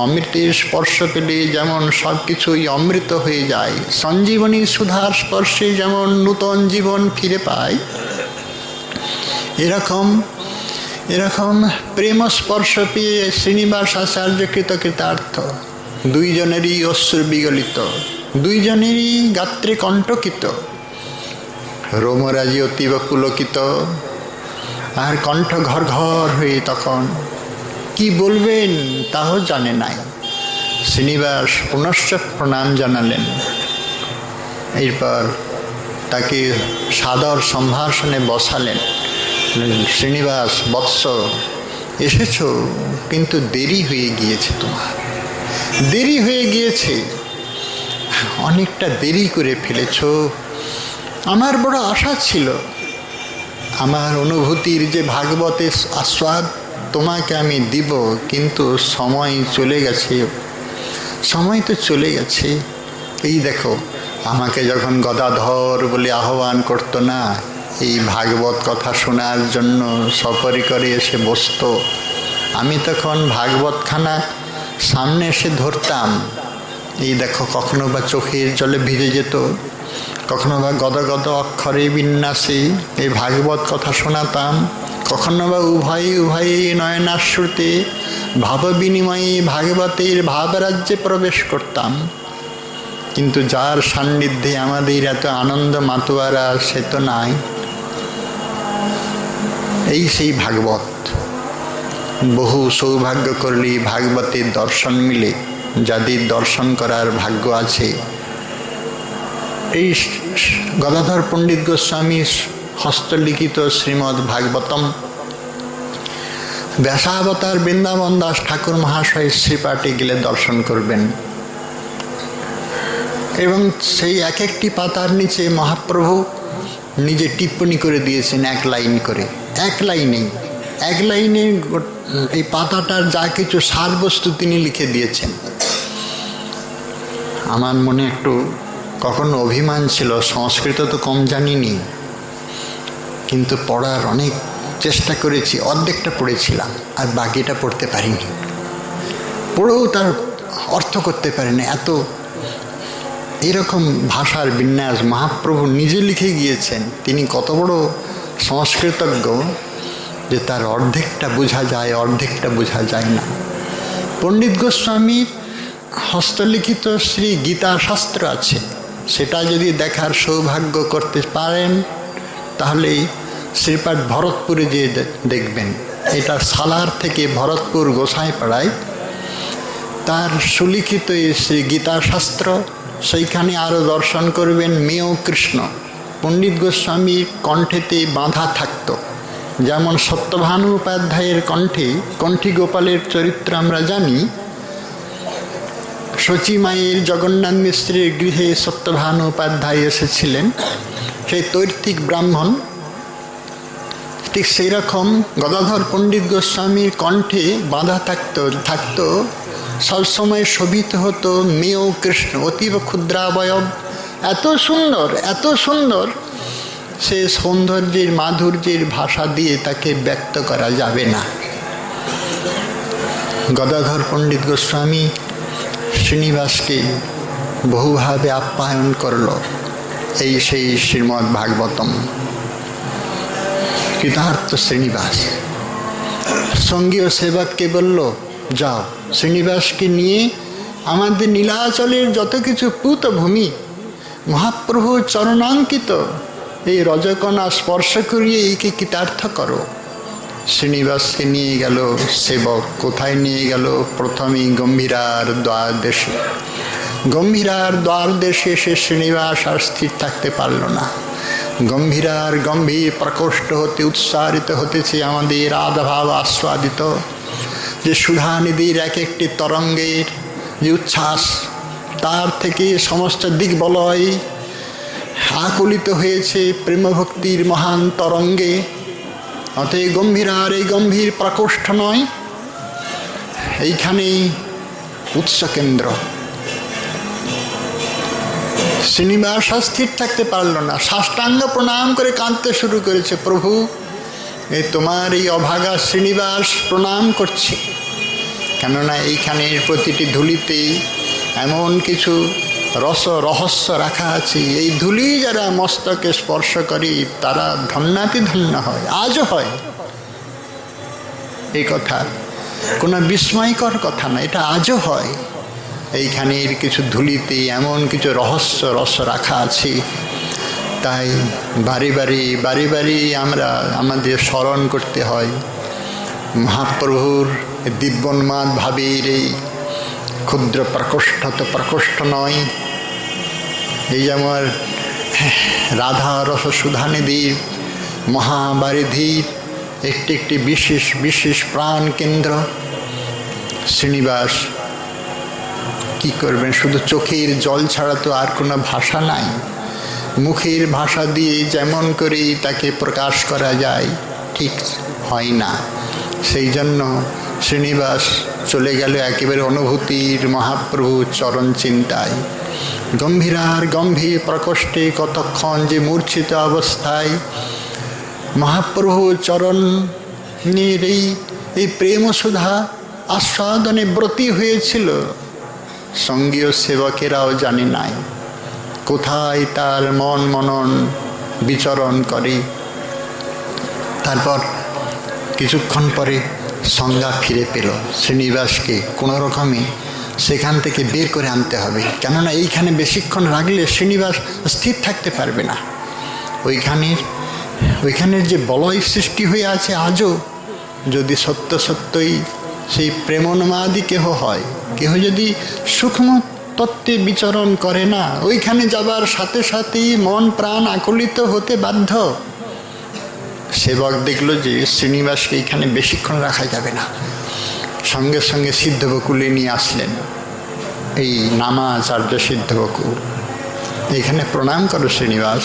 অমৃতের স্পর্শ পেলে যেমন সব কিছুই অমৃত হয়ে যায়, সঞ্জীবনী সুধার স্পর্শে যেমন নূতন জীবন ফিরে পায়, এরকম প্রেম স্পর্শ পেয়ে শ্রীনিবাস আচার্য কৃতকৃতার্থ। দুইজনেরই অশ্রু বিগলিত, দুইজনেরই গাত্রে কণ্টকিত। রোমরাজি অতীব পুলকিত, আর কণ্ঠ ঘর ঘর হয়ে তখন কি বলবেন তাও জানে নাই। শ্রীনিবাস পুনশ্চ প্রণাম জানালেন। এরপর তাকে সাদর সম্ভাষণে বসালেন। শ্রীনিবাস বৎস, এসেছ, কিন্তু দেরি হয়ে গিয়েছে, তোমার দেরি হয়ে গিয়েছে, অনেকটা দেরি করে ফেলেছ। আমার বড় আশা ছিল, আমার অনুভূতির যে ভাগবতের আস্বাদ তোমাকে আমি দিব, কিন্তু সময় চলে গেছে, সময় তো চলে গেছে। এই দেখো, আমাকে যখন গদাধর বলে আহ্বান করতো না, এই ভাগবত কথা শোনার জন্য সপরিকরে এসে বসত, আমি তখন ভাগবতখানা সামনে এসে ধরতাম। এই দেখো, কখনো বা চোখের জলে ভিজে যেত, কখনো বা গদগদ অক্ষরে বিন্যাসে এই ভাগবত কথা শোনাতাম, কখনো বা উভয়ে নয়নাশ্রুতে ভাব বিনিময়ে ভাগবতের ভাবরাজ্যে প্রবেশ করতাম। কিন্তু যার সান্নিধ্যে আমাদের এত আনন্দ মাতোয়ারা, সে তো নাই। এই সেই ভাগবত। বহু সৌভাগ্য করলে ভাগবতের দর্শন মিলে, যাদের দর্শন করার ভাগ্য আছে। এই গদাধর পণ্ডিত গোস্বামী হস্তলিখিত শ্রীমদ্ ভাগবতম ব্যাসাবতার বৃন্দাবন দাস ঠাকুর মহাশয় শ্রীপাঠে গেলে দর্শন করবেন। এবং সেই এক একটি পাতার নিচে মহাপ্রভু নিজে টিপ্পণী করে দিয়েছেন, এক লাইন করে, এক লাইনে এই পাতাটার যা কিছু সারবস্তু তিনি লিখে দিয়েছেন। আমার মনে একটু কখনো অভিমান ছিল, সংস্কৃত তো কম জানিনি, কিন্তু পড়ার অনেক চেষ্টা করেছি, অর্ধেকটা পড়েছিলাম, আর বাকিটা পড়তে পারিনি। পড়েও তার অর্থ করতে পারিনি। এত এরকম ভাষার বিন্যাস মহাপ্রভু নিজে লিখে গিয়েছেন। তিনি কত বড় সংস্কৃতজ্ঞ যে তার অর্ধেকটা বোঝা যায়, অর্ধেকটা বোঝা যায় না। পণ্ডিত গোস্বামীর হস্তলিখিত শ্রী গীতা শাস্ত্র আছে, সেটা যদি দেখার সৌভাগ্য করতে পারেন তাহলে শ্রীপাঠ ভরতপুরে যেয়ে দেখবেন। এটা সালার থেকে ভরতপুর গোসাইপাড়ায় তার সুলিখিত শ্রী গীতা শাস্ত্র, সেইখানে আরও দর্শন করবেন মেয় কৃষ্ণ। পণ্ডিত গোস্বামীর কণ্ঠেতে বাঁধা থাকত, যেমন সত্যভানু উপাধ্যায়ের কণ্ঠে কণ্ঠী গোপালের চরিত্র আমরা জানি, শচীমায়ের জগন্নাথ মিশ্রের গৃহে সত্যভানু উপাধ্যায় এসেছিলেন, সেই তৈর্তিক ব্রাহ্মণ। ঠিক সেই রকম গদাধর পণ্ডিত গোস্বামীর কণ্ঠে বাঁধা থাকতো সবসময় শোভিত হতো মেয় কৃষ্ণ, অতীব ক্ষুদ্রাবয়ব, এত সুন্দর, এত সুন্দর, সে সৌন্দর্যের মাধুর্যের ভাষা দিয়ে তাকে ব্যক্ত করা যাবে না। গদাধর পণ্ডিত গোস্বামী শ্রীনিবাসকে বহুভাবে আপ্যায়ন করল। এই সেই শ্রীমদ্ ভাগবতম। কৃতার্থ শ্রীনিবাস সঙ্গীয় সেবককে বলল, যাও শ্রীনিবাসকে নিয়ে আমাদের নীলাচলের যত কিছু পূতভূমি মহাপ্রভু চরণাঙ্কিত এই রজকণা স্পর্শ করিয়ে একে কৃতার্থ করো। শ্রীনিবাসকে নিয়ে গেল সেবক। কোথায় নিয়ে গেল? প্রথমেই গম্ভীরার দ্বার দেশে। গম্ভীরার দ্বার দেশে সে শ্রীনিবাস আর স্থির থাকতে পারল না। গম্ভীরার গম্ভীর প্রকোষ্ঠ হতে উৎসারিত হতেছে আমাদের রাধাভাব আস্বাদিত, যে সুধানিধির এক একটি তরঙ্গের যে উচ্ছ্বাস, তার থেকে সমস্ত দিগ্বলয় আকুলিত হয়েছে প্রেমভক্তির মহান তরঙ্গে। অতএব গম্ভীরার এই গম্ভীর প্রকোষ্ঠ নয়, এইখানেই উৎসকেন্দ্র। শ্রীনিবাস স্থির থাকতে পারল না, সাষ্টাঙ্গ প্রণাম করে কাঁদতে শুরু করেছে। প্রভু, এই তোমার এই অভাগা শ্রীনিবাস প্রণাম করছে, কেননা এইখানের প্রতিটি ধুলিতেই এমন কিছু রহস্য রাখা আছে। এই ধুলি যারা মস্তকে স্পর্শ করে তারা ধন্যাতি ধন্য হয়, আজও হয়। এই কথা কোনো বিস্ময়কর কথা না, এটা আজও হয়। এইখানের কিছু ধুলিতে এমন কিছু রস রাখা আছে। তাই বারে বারে আমরা আমাদের স্মরণ করতে হয় মহাপ্রভুর দিব্যোন্মাদ ভাবের এই ক্ষুদ্র প্রকোষ্ঠ তো প্রকোষ্ঠ নয়। এই যেমন রাধা রস সুধানিধির মহাবারিধির একটি একটি বিশেষ প্রাণ কেন্দ্র শ্রীনিবাস। কি করবেন? শুধু চোখের জল ছাড়া তো আর কোনো ভাষা নাই। মুখের ভাষা দিয়ে যেমন করেই তাকে প্রকাশ করা যায় ঠিক হয় না। সেই জন্য শ্রীনিবাস চলে গেল একেবারে অনুভূতির মহাপ্রভু চরণ চিন্তায়। গম্ভীরার গম্ভীর প্রকোষ্ঠে কতক্ষণ যে মূর্ছিত অবস্থায় মহাপ্রভু চরণের এই প্রেমসুধা আস্বাদনে ব্রতী হয়েছিল, সঙ্গীয় সেবকেরাও জানে নাই। কোথায় তার মন মনন বিচরণ করে। তারপর কিছুক্ষণ পরে সংজ্ঞা ফিরে পেল। শ্রীনিবাসকে কোনো রকমে সেখান থেকে বের করে আনতে হবে, কেননা এইখানে বেশিক্ষণ রাখলে শ্রীনিবাস স্থির থাকতে পারবে না। ওইখানের যে বলয় সৃষ্টি হয়ে আছে আজও, যদি সত্যই সেই প্রেমোন্মাদী কেহ হয়, কেহ যদি সূক্ষ্ম তত্ত্বে বিচরণ করে না, ওইখানে যাবার সাথে সাথেই মন প্রাণ আকুলিত হতে বাধ্য। সেবক দেখল যে শ্রীনিবাসকে এইখানে বেশিক্ষণ রাখা যাবে না, সঙ্গে সঙ্গে সিদ্ধবকুলে নিয়ে আসলেন। এই নামাচার্য সিদ্ধবকুল, এইখানে প্রণাম করো শ্রীনিবাস,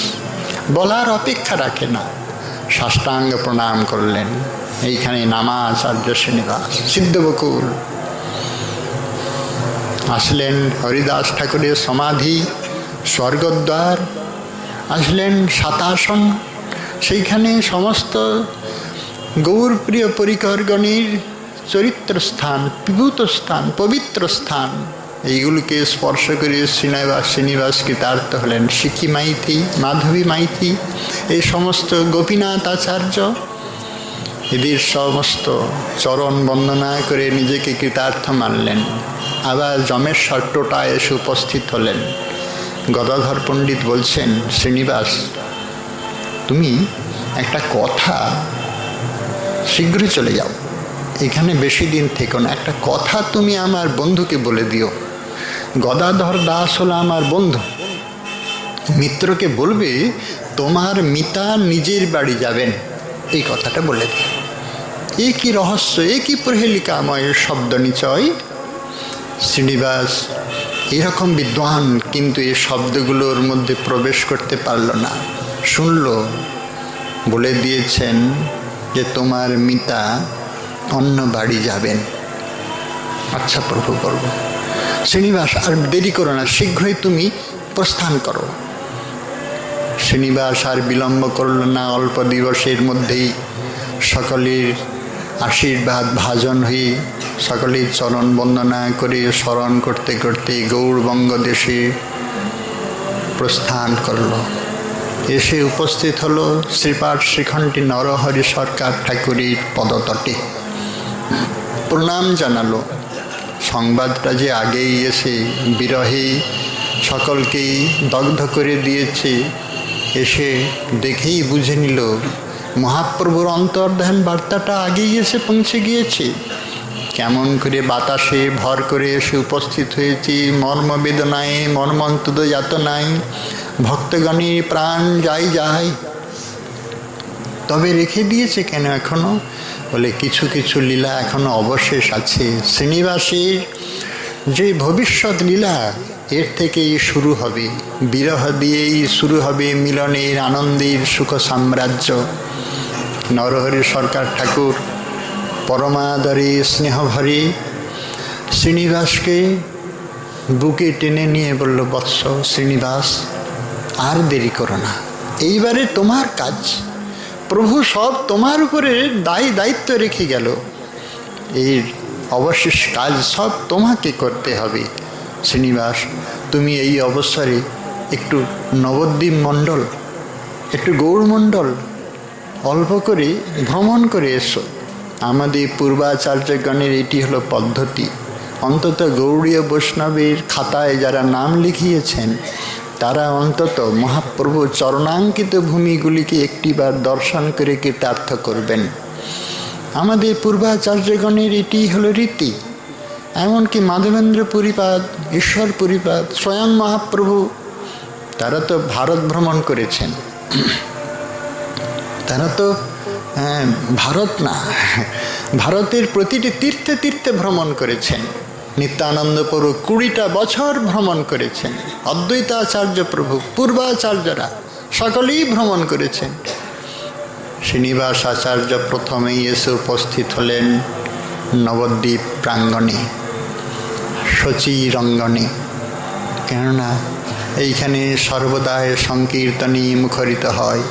বলার অপেক্ষা রাখে না, সাষ্টাঙ্গ প্রণাম করলেন। এইখানে নামাচার্য শ্রীনিবাস সিদ্ধবকুল আসলেন। হরিদাস ঠাকুরের সমাধি, স্বর্গদ্বার, আসলেন সাতাসন, সেইখানে সমস্ত গৌরপ্রিয় পরিকরগণের চরিত্র স্থান, বিভূত স্থান, পবিত্র স্থান, এইগুলিকে স্পর্শ করে শ্রীনিবাস কৃতার্থ হলেন। সিকি মাইতি, মাধবী মাইতি, এই সমস্ত গোপীনাথ আচার্য, এদের সমস্ত চরণ বন্দনা করে নিজেকে কৃতার্থ মানলেন। আবার যমেশ্বর টোটায় এসে উপস্থিত হলেন। গদাধর পণ্ডিত বলছেন, শ্রীনিবাস তুমি একটা কথা, শীঘ্রই চলে যাও, এখানে বেশি দিন থেকো না, একটা কথা তুমি আমার বন্ধুকে বলে দিও। গদাধর দাস হলো আমার বন্ধু, মিত্রকে বলবে তোমার মিতা নিজের বাড়ি যাবেন, এই কথাটা বলে দিও। এ কি রহস্য, এ কি প্রহেলিকাময় শব্দ নিচয়। শ্রীনিবাস এরকম বিদ্বান, কিন্তু এই শব্দগুলোর মধ্যে প্রবেশ করতে পারল না। শুনল, বলে দিয়েছেন যে তোমার মিতা অন্য বাড়ি যাবেন। আচ্ছা প্রভু, করব। শ্রীনিবাস, আর দেরি করো না, শীঘ্রই তুমি প্রস্থান করো। শ্রীনিবাস আর বিলম্ব করল না। অল্প দিবসের মধ্যেই সকলের আশীর্বাদ ভাজন হয়ে সকলের চরণ বন্দনা করে স্মরণ করতে করতে গৌড়বঙ্গ দেশে প্রস্থান করল। এসে উপস্থিত হলো শ্রীপাঠ শ্রীখণ্ডী নরহরি সরকার ঠাকুরের পদতটে। প্রণাম জানালো। সংবাদটা যে আগেই এসে বিরহে সকলকেই দগ্ধ করে দিয়েছে, এসে দেখেই বুঝে নিল মহাপ্রভুর অন্তর্ধান বার্তাটা আগেই এসে পৌঁছে গিয়েছে। কেমন করে বাতাসে ভর করে এসে উপস্থিত হয়েছি, মর্মবেদনায় মর্মন্তদ যাতনায় ভক্তগণের প্রাণ যায় যায়। তবে রেখে দিয়েছে কেন এখনো? বলে কিছু কিছু লীলা এখনো অবশেষ আছে। শ্রীনিবাসের যে ভবিষ্যৎ লীলা, এর থেকেই শুরু হবে, বিরহ দিয়েই শুরু হবে মিলনের আনন্দের সুখ সাম্রাজ্য। নরহরি সরকার ঠাকুর পরমাদরে স্নেহভরে শ্রীনিবাসকে বুকে টেনে নিয়ে বলল, বৎস শ্রীনিবাস, আর দেরি করো না, এইবারে তোমার কাজ। প্রভু সব তোমার উপরে দায়িত্ব রেখে গেল, এর অবশেষ কাজ সব তোমাকে করতে হবে। শ্রীনিবাস, তুমি এই অবসরে একটু নবদ্বীপ মণ্ডল, একটু গৌড়মণ্ডল অল্প করে ভ্রমণ করে এসো। আমাদের পূর্বাচার্যগণের এটি হলো পদ্ধতি। অন্তত গৌড়ীয় বৈষ্ণবের খাতায় যারা নাম লিখিয়েছেন, তারা অন্তত মহাপ্রভু চরণাঙ্কিত ভূমিগুলিকে একটিবার দর্শন করে কৃতার্থ করবেন। আমাদের পূর্বাচার্যগণের এটি হলো রীতি। এমনকি মাধবেন্দ্র পুরীপাদ, ঈশ্বর পুরীপাদ, স্বয়ং মহাপ্রভু, তারা তো ভারত ভ্রমণ করেছেন। তারা তো ভারত না, ভারতের প্রতিটি তীর্থে তীর্থে ভ্রমণ করেছেন। নিত্যানন্দ প্রভু 20টা বছর ভ্রমণ করেছেন। অদ্বৈতাচার্য প্রভু, পূর্বাচার্যরা সকলেই ভ্রমণ করেছেন। শ্রীনিবাস আচার্য প্রথমেই এসে উপস্থিত হলেন নবদ্বীপ প্রাঙ্গণে, শচীরঙ্গনে। কেননা এইখানে সর্বদাই সংকীর্তনী মুখরিত হয়।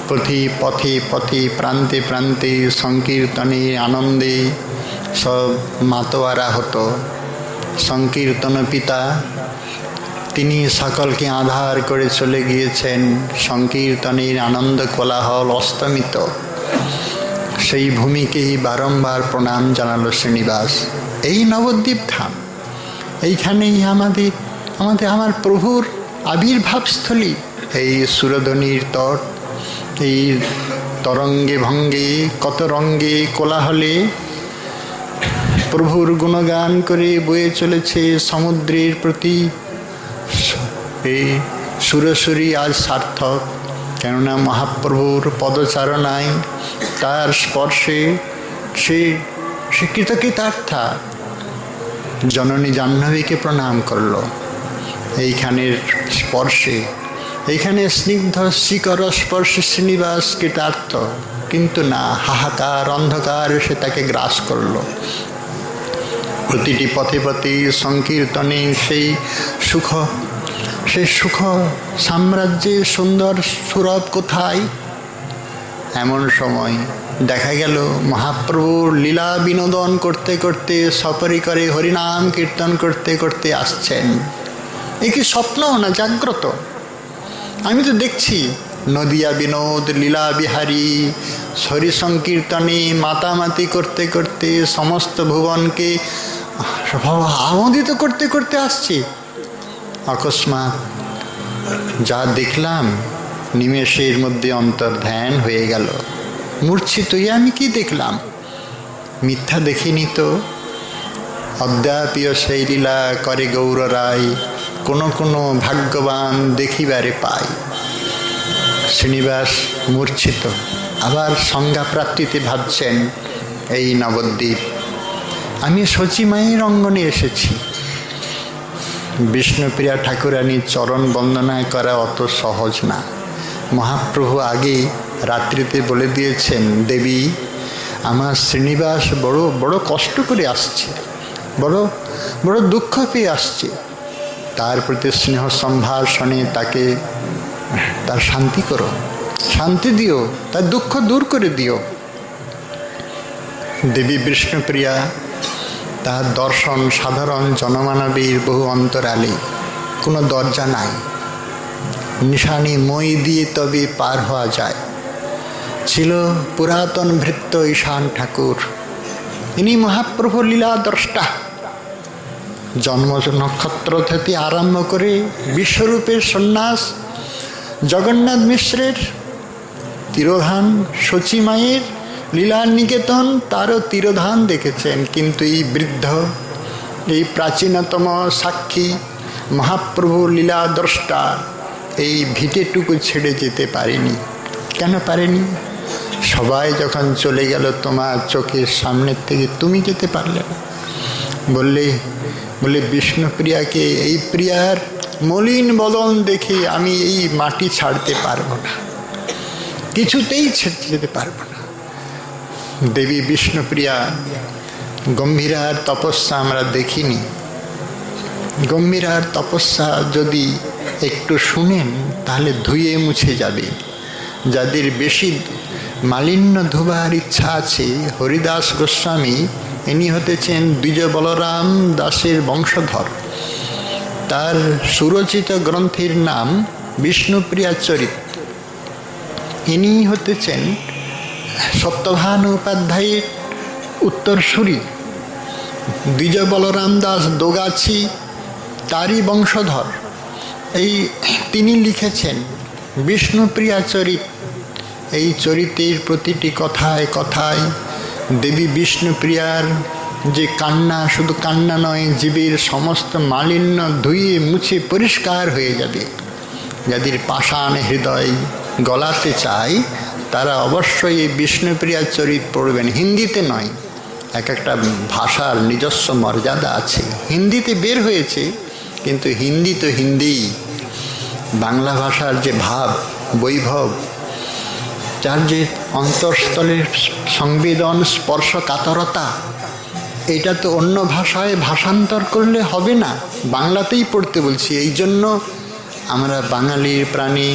প্রতি পথে পথে প্রান্তে প্রান্তে সংকীর্তনে আনন্দে সব মাতোয়ারা হতো। সংকীর্তন পিতা, তিনি সকলকে আধার করে চলে গিয়েছেন। সংকীর্তনের আনন্দ কোলাহল অস্তমিত। সেই ভূমিকেই বারংবার প্রণাম জানালো শ্রীনিবাস। এই নবদ্বীপ ধাম, এইখানেই আমার প্রভুর আবির্ভাবস্থলী। এই সুরধ্বনির তট, এই তরঙ্গে ভঙ্গে কত রঙ্গে কোলাহলে প্রভুর গুণগান করে বয়ে চলেছে সমুদ্রের প্রতি এই সুরসুরি আজ সার্থক। কেননা মহাপ্রভুর পদচারণায়, তার স্পর্শে সে কৃতকৃতার্থা জননী জাহ্নবীকে প্রণাম করল। এইখানের স্পর্শে, এইখানে স্নিগ্ধ শিকর স্পর্শে শ্রীনিবাস কৃতার্থ, কিন্তু না, হাহাকার অন্ধকার সে তাকে গ্রাস করল। প্রতিটি পথে পথে সংকীর্তনে সেই সুখ সাম্রাজ্যে সুন্দর সুরভ কোথায়? এমন সময় দেখা গেল মহাপ্রভুর লীলা বিনোদন করতে করতে সপরিকরে হরিনাম কীর্তন করতে করতে আসছেন। এ কি স্বপ্ন না জাগ্রত? আমি তো দেখছি নদিয়া বিনোদ লীলা বিহারী হরি সংকীর্তনে মাতামাতি করতে করতে সমস্ত ভুবনকে আমোদিত করতে করতে আসছে। অকস্মাৎ যা দেখলাম, নিমেষের মধ্যে অন্তর্ধান হয়ে গেল। মূর্ছিত আমি কি দেখলাম? মিথ্যা দেখিনি তো। অদ্যাপিও সেই লীলা করে গৌর রায়, কোনো কোনো ভাগ্যবান দেখিবারে পায়। শ্রীনিবাস মূর্ছিত, আবার সংজ্ঞা প্রাপ্তিতে ভাবছেন, এই নবদ্বীপ, আমি শচী মায়ের অঙ্গনে এসেছি। বিষ্ণুপ্রিয়া ঠাকুরানীর চরণ বন্দনায় করা অত সহজ না। মহাপ্রভু আগে রাত্রিতে বলে দিয়েছেন, দেবী আমার শ্রীনিবাস বড় বড় কষ্ট করে আসছে, বড় বড় দুঃখ পেয়ে আসছে, তার প্রতি স্নেহ সম্ভাষণে তাকে তার শান্তি করো, শান্তি দিও, তার দুঃখ দূর করে দিও। দেবী বিষ্ণুপ্রিয়া তার দর্শন সাধারণ জনমানবীর বহু অন্তরালে, কোনো দরজা নাই, নিশানি মই দিয়ে তবে পার হওয়া যায়। ছিল পুরাতন ভৃত্য ঈশান ঠাকুর, ইনি মহাপ্রভু লীলা দ্রষ্টা। জন্ম নক্ষত্র থেকে আরম্ভ করে বিশ্বরূপের সন্ন্যাস, জগন্নাথ মিশ্রের তিরোধান, শচী মায়ের লীলা নিকেতন, তারও তিরোধান দেখেছেন। কিন্তু এই বৃদ্ধ, এই প্রাচীনতম সাক্ষী মহাপ্রভু লীলা দ্রষ্টা এই ভিটেটুকু ছেড়ে যেতে পারেনি। কেন পারেনি? সবাই যখন চলে গেল তোমার চোখের সামনের থেকে, তুমি যেতে পারলে না। বলে বিষ্ণুপ্রিয়াকে, এই প্রিয়ার মলিন বদন দেখে আমি এই মাটি ছাড়তে পারবো না, কিছুতেই ছেড়ে যেতে পারবো না। দেবী বিষ্ণুপ্রিয়া গম্ভীরার তপস্যা আমরা দেখিনি। গম্ভীরার তপস্যা যদি একটু শুনেন তাহলে ধুয়ে মুছে যাবে। যাদের বেশি মালিন্য ধোবার ইচ্ছা আছে, হরিদাস গোস্বামী, ইনি হতেছেন দ্বিজ বলরাম দাসের বংশধর। তার সুরচিত গ্রন্থের নাম বিষ্ণুপ্রিয়া চরিত। ইনি হতেছেন সত্যভানু উপাধ্যায়ের উত্তরসূরি। দ্বিজ বলরাম দাস দোগাছি তারই বংশধর। তিনি লিখেছেন বিষ্ণুপ্রিয়া চরিত। এই চরিতের প্রতিটি কথায় কথায় দেবী বিষ্ণুপ্রিয়ার যে কান্না, শুধু কান্না নয়, জীবের সমস্ত মালিন্য ধুয়ে মুছে পরিষ্কার হয়ে যাবে। যাদের পাষাণ হৃদয় গলাতে চায় তারা অবশ্যই এই বিষ্ণুপ্রিয়া চরিত পড়বেন। হিন্দিতে নয়, এক একটা ভাষার নিজস্ব মর্যাদা আছে। হিন্দিতে বের হয়েছে, কিন্তু হিন্দি তো হিন্দি। বাংলা ভাষার যে ভাব, বৈভব, যার যে অন্তঃস্থলের সংবেদন, স্পর্শ, কাতরতা, এটা তো অন্য ভাষায় ভাষান্তর করলে হবে না, বাংলাতেই পড়তে বলছি। এই জন্য আমরা বাঙালির প্রাণী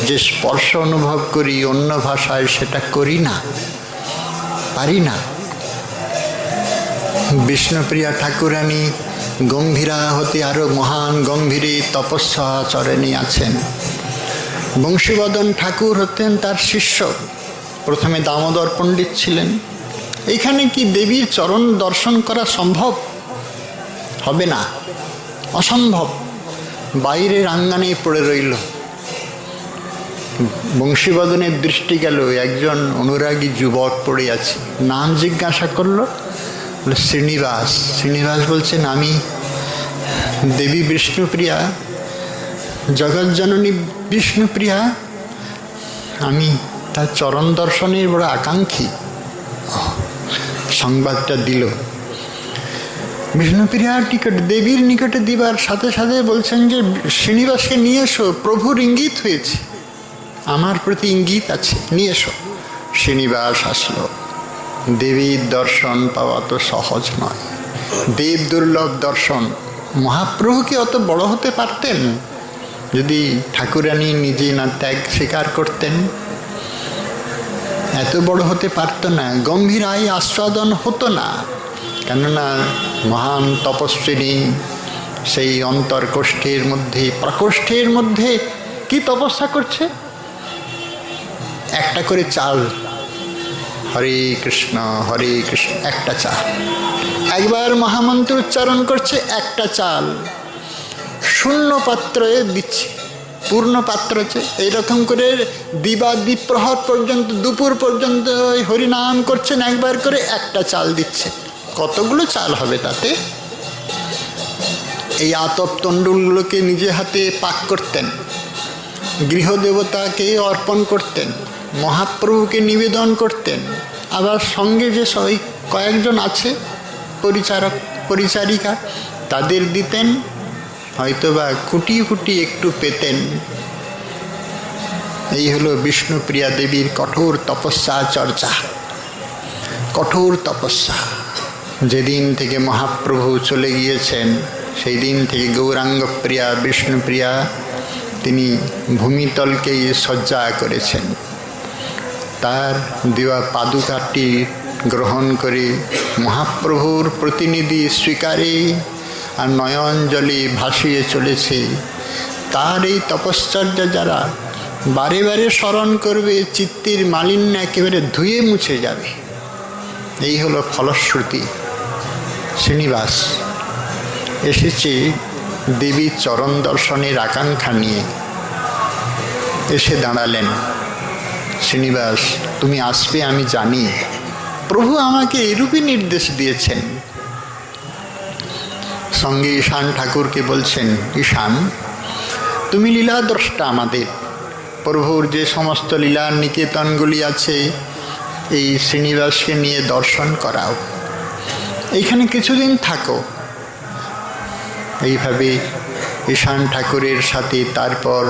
যে স্পর্শ অনুভব করি অন্য ভাষায় সেটা করি না, পারি না। বিষ্ণুপ্রিয়া ঠাকুরানী গম্ভীরা হতে আরও মহান গম্ভীরে তপস্যা চরণে আছেন। বংশীবদন ঠাকুর হতেন তার শিষ্য। প্রথমে দামোদর পণ্ডিত ছিলেন। এইখানে কি দেবীর চরণ দর্শন করা সম্ভব? হবে না, অসম্ভব। বাইরের আঙ্গানে পড়ে রইল। বংশীবদনের দৃষ্টি গেল, একজন অনুরাগী যুবক পড়ে আছে। নাম জিজ্ঞাসা করলো, বলে শ্রীনিবাস। শ্রীনিবাস বলছেন, আমি দেবী বিষ্ণুপ্রিয়া, জগজ্জননী বিষ্ণুপ্রিয়া, আমি তার চরণ দর্শনের বড় আকাঙ্ক্ষী। সংবাদটা দিল। বিষ্ণুপ্রিয়ার নিকটে, দেবীর নিকটে দিবার সাথে সাথে বলছেন যে শ্রীনিবাসকে নিয়ে এসো, প্রভুর ইঙ্গিত হয়েছে, আমার প্রতি ইঙ্গিত আছে, নিয়ে এসো। শ্রীনিবাস আসলো। দেবীর দর্শন পাওয়া তো সহজ নয়, দেব দুর্লভ দর্শন। মহাপ্রভুকে অত বড় হতে পারতেন যদি ঠাকুরানী নিজে না ত্যাগ স্বীকার করতেন? এত বড় হতে পারত না, গম্ভীরায় আস্বাদন হতো না। কেননা মহান তপস্বিনী সেই অন্তর্কোষ্ঠের মধ্যে, প্রকোষ্ঠের মধ্যে কি তপস্যা করছে? একটা করে চাল, হরে কৃষ্ণ হরে কৃষ্ণ, একটা চাল। একবার মহামন্ত্র উচ্চারণ করছে, একটা চাল। শূন্য পাত্রে দিচ্ছে, পূর্ণ পাত্র আছে। এইরকম করে দিবাদ্বীপ প্রহর পর্যন্ত, দুপুর পর্যন্ত হরিনাম করছেন, একবার করে একটা চাল দিচ্ছে। কতগুলো চাল হবে তাতে? এই আতপ তণ্ডুলগুলোকে নিজে হাতে পাক করতেন, গৃহদেবতাকে অর্পণ করতেন, মহাপ্রভুকে নিবেদন করতেন। আবার সঙ্গে যে কয়েকজন আছে পরিচারক পরিচারিকা, তাদের দিতেন, হয়তোবা কুটিয়ে কুটিয়ে একটু পেতেন। এই হলো বিষ্ণুপ্রিয়া দেবীর কঠোর তপস্যা চর্চা, কঠোর তপস্যা। যেদিন থেকে মহাপ্রভু চলে গিয়েছেন সেই দিন থেকে গৌরাঙ্গ প্রিয়া বিষ্ণুপ্রিয়া তিনি ভূমিতলকেই শয্যা করেছেন। তার দেওয়া পাদুকাটি গ্রহণ করে মহাপ্রভুর প্রতিনিধি স্বীকারে আর নয়নজলে ভাসিয়ে চলেছে। তার এই তপশ্চর্যা যারা বারে বারে স্মরণ করবে, চিত্তের মালিন্য একেবারে ধুয়ে মুছে যাবে। এই হলো ফলশ্রুতি। শ্রীনিবাস এসেছে দেবীর চরণ দর্শনের আকাঙ্ক্ষা নিয়ে। এসে দাঁড়ালেন। শ্রীনিবাস, তুমি আসবে আমি জানি, প্রভু আমাকে এরূপই নির্দেশ দিয়েছেন। সঙ্গে ঈশান ঠাকুরকে বলছেন, ঈশান তুমি লীলাদ্রষ্টা, আমাদের প্রভুর যে সমস্ত লীলার নিকেতনগুলি আছে এই শ্রীনিবাসকে নিয়ে দর্শন করাও, এইখানে কিছুদিন থাকো। এইভাবে ঈশান ঠাকুরের সাথে তারপর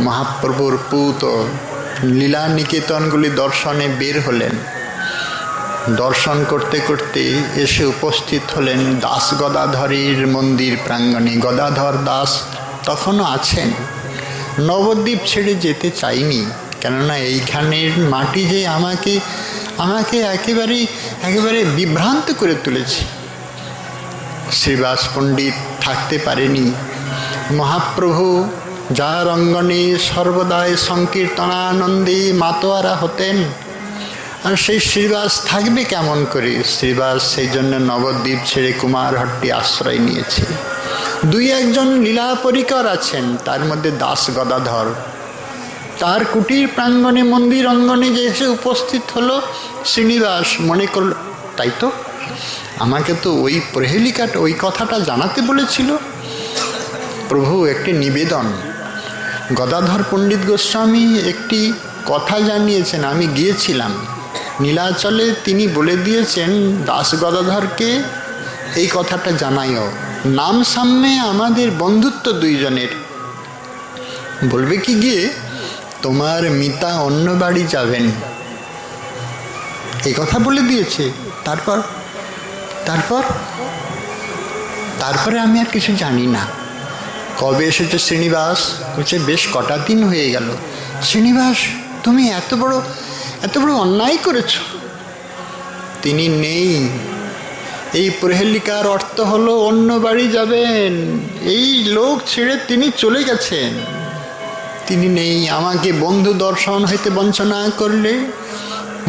মহাপ্রভুর পূত লীলা নিকেতনগুলি দর্শনে বের হলেন। দর্শন করতে করতে এসে উপস্থিত হলেন দাস গদাধরের মন্দির প্রাঙ্গণে। গদাধর দাস তখনও আছেন। নবদ্বীপ ছেড়ে যেতে চাইনি, কেননা এইখানের মাটি যে আমাকে একেবারে বিভ্রান্ত করে তুলেছে। শ্রীবাস পণ্ডিত থাকতে পারেনি। মহাপ্রভু যার অঙ্গনে সর্বদাই সংকীর্তনানন্দে মাতোয়ারা হতেন, আর সেই শ্রীবাস থাকবে কেমন করে? শ্রীবাস সেই জন্য নবদ্বীপ ছেড়ে কুমারহট্টি আশ্রয় নিয়েছে। দুই একজন লীলা পরিকর আছেন, তার মধ্যে দাস গদাধর। তার কুটির প্রাঙ্গণে মন্দির অঙ্গনে যে এসে উপস্থিত হলো শ্রীনিবাস, মনে করল তাই তো, আমাকে তো ওই প্রহেলিকাটা ওই কথাটা জানাতে বলেছিল। প্রভু একটি নিবেদন, গদাধর পণ্ডিত গোস্বামী একটি কথা জানিয়েছেন, আমি গিয়েছিলাম নীলাচলে, তিনি বলে দিয়েছেন দাস গদাধরকে এই কথাটা জানাইও। নাম সামনে আমাদের বন্ধুত্ব দুইজনের। বলবে কি গিয়ে, তোমার মিতা অন্য বাড়ি যাবেন, এই কথা বলে দিয়েছে। তারপরে আমি আর কিছু জানি না। কবে এসেছে শ্রীনিবাস? বলছে বেশ কটা দিন হয়ে গেল। শ্রীনিবাস, তুমি এত বড় অন্যায় করেছ। তিনি নেই। এই প্রহেলিকার অর্থ হলো অন্য বাড়ি যাবেন। এই লোক ছেড়ে তিনি চলে গেছেন, তিনি নেই। আমাকে বন্ধু দর্শন হইতে বঞ্চনা করলে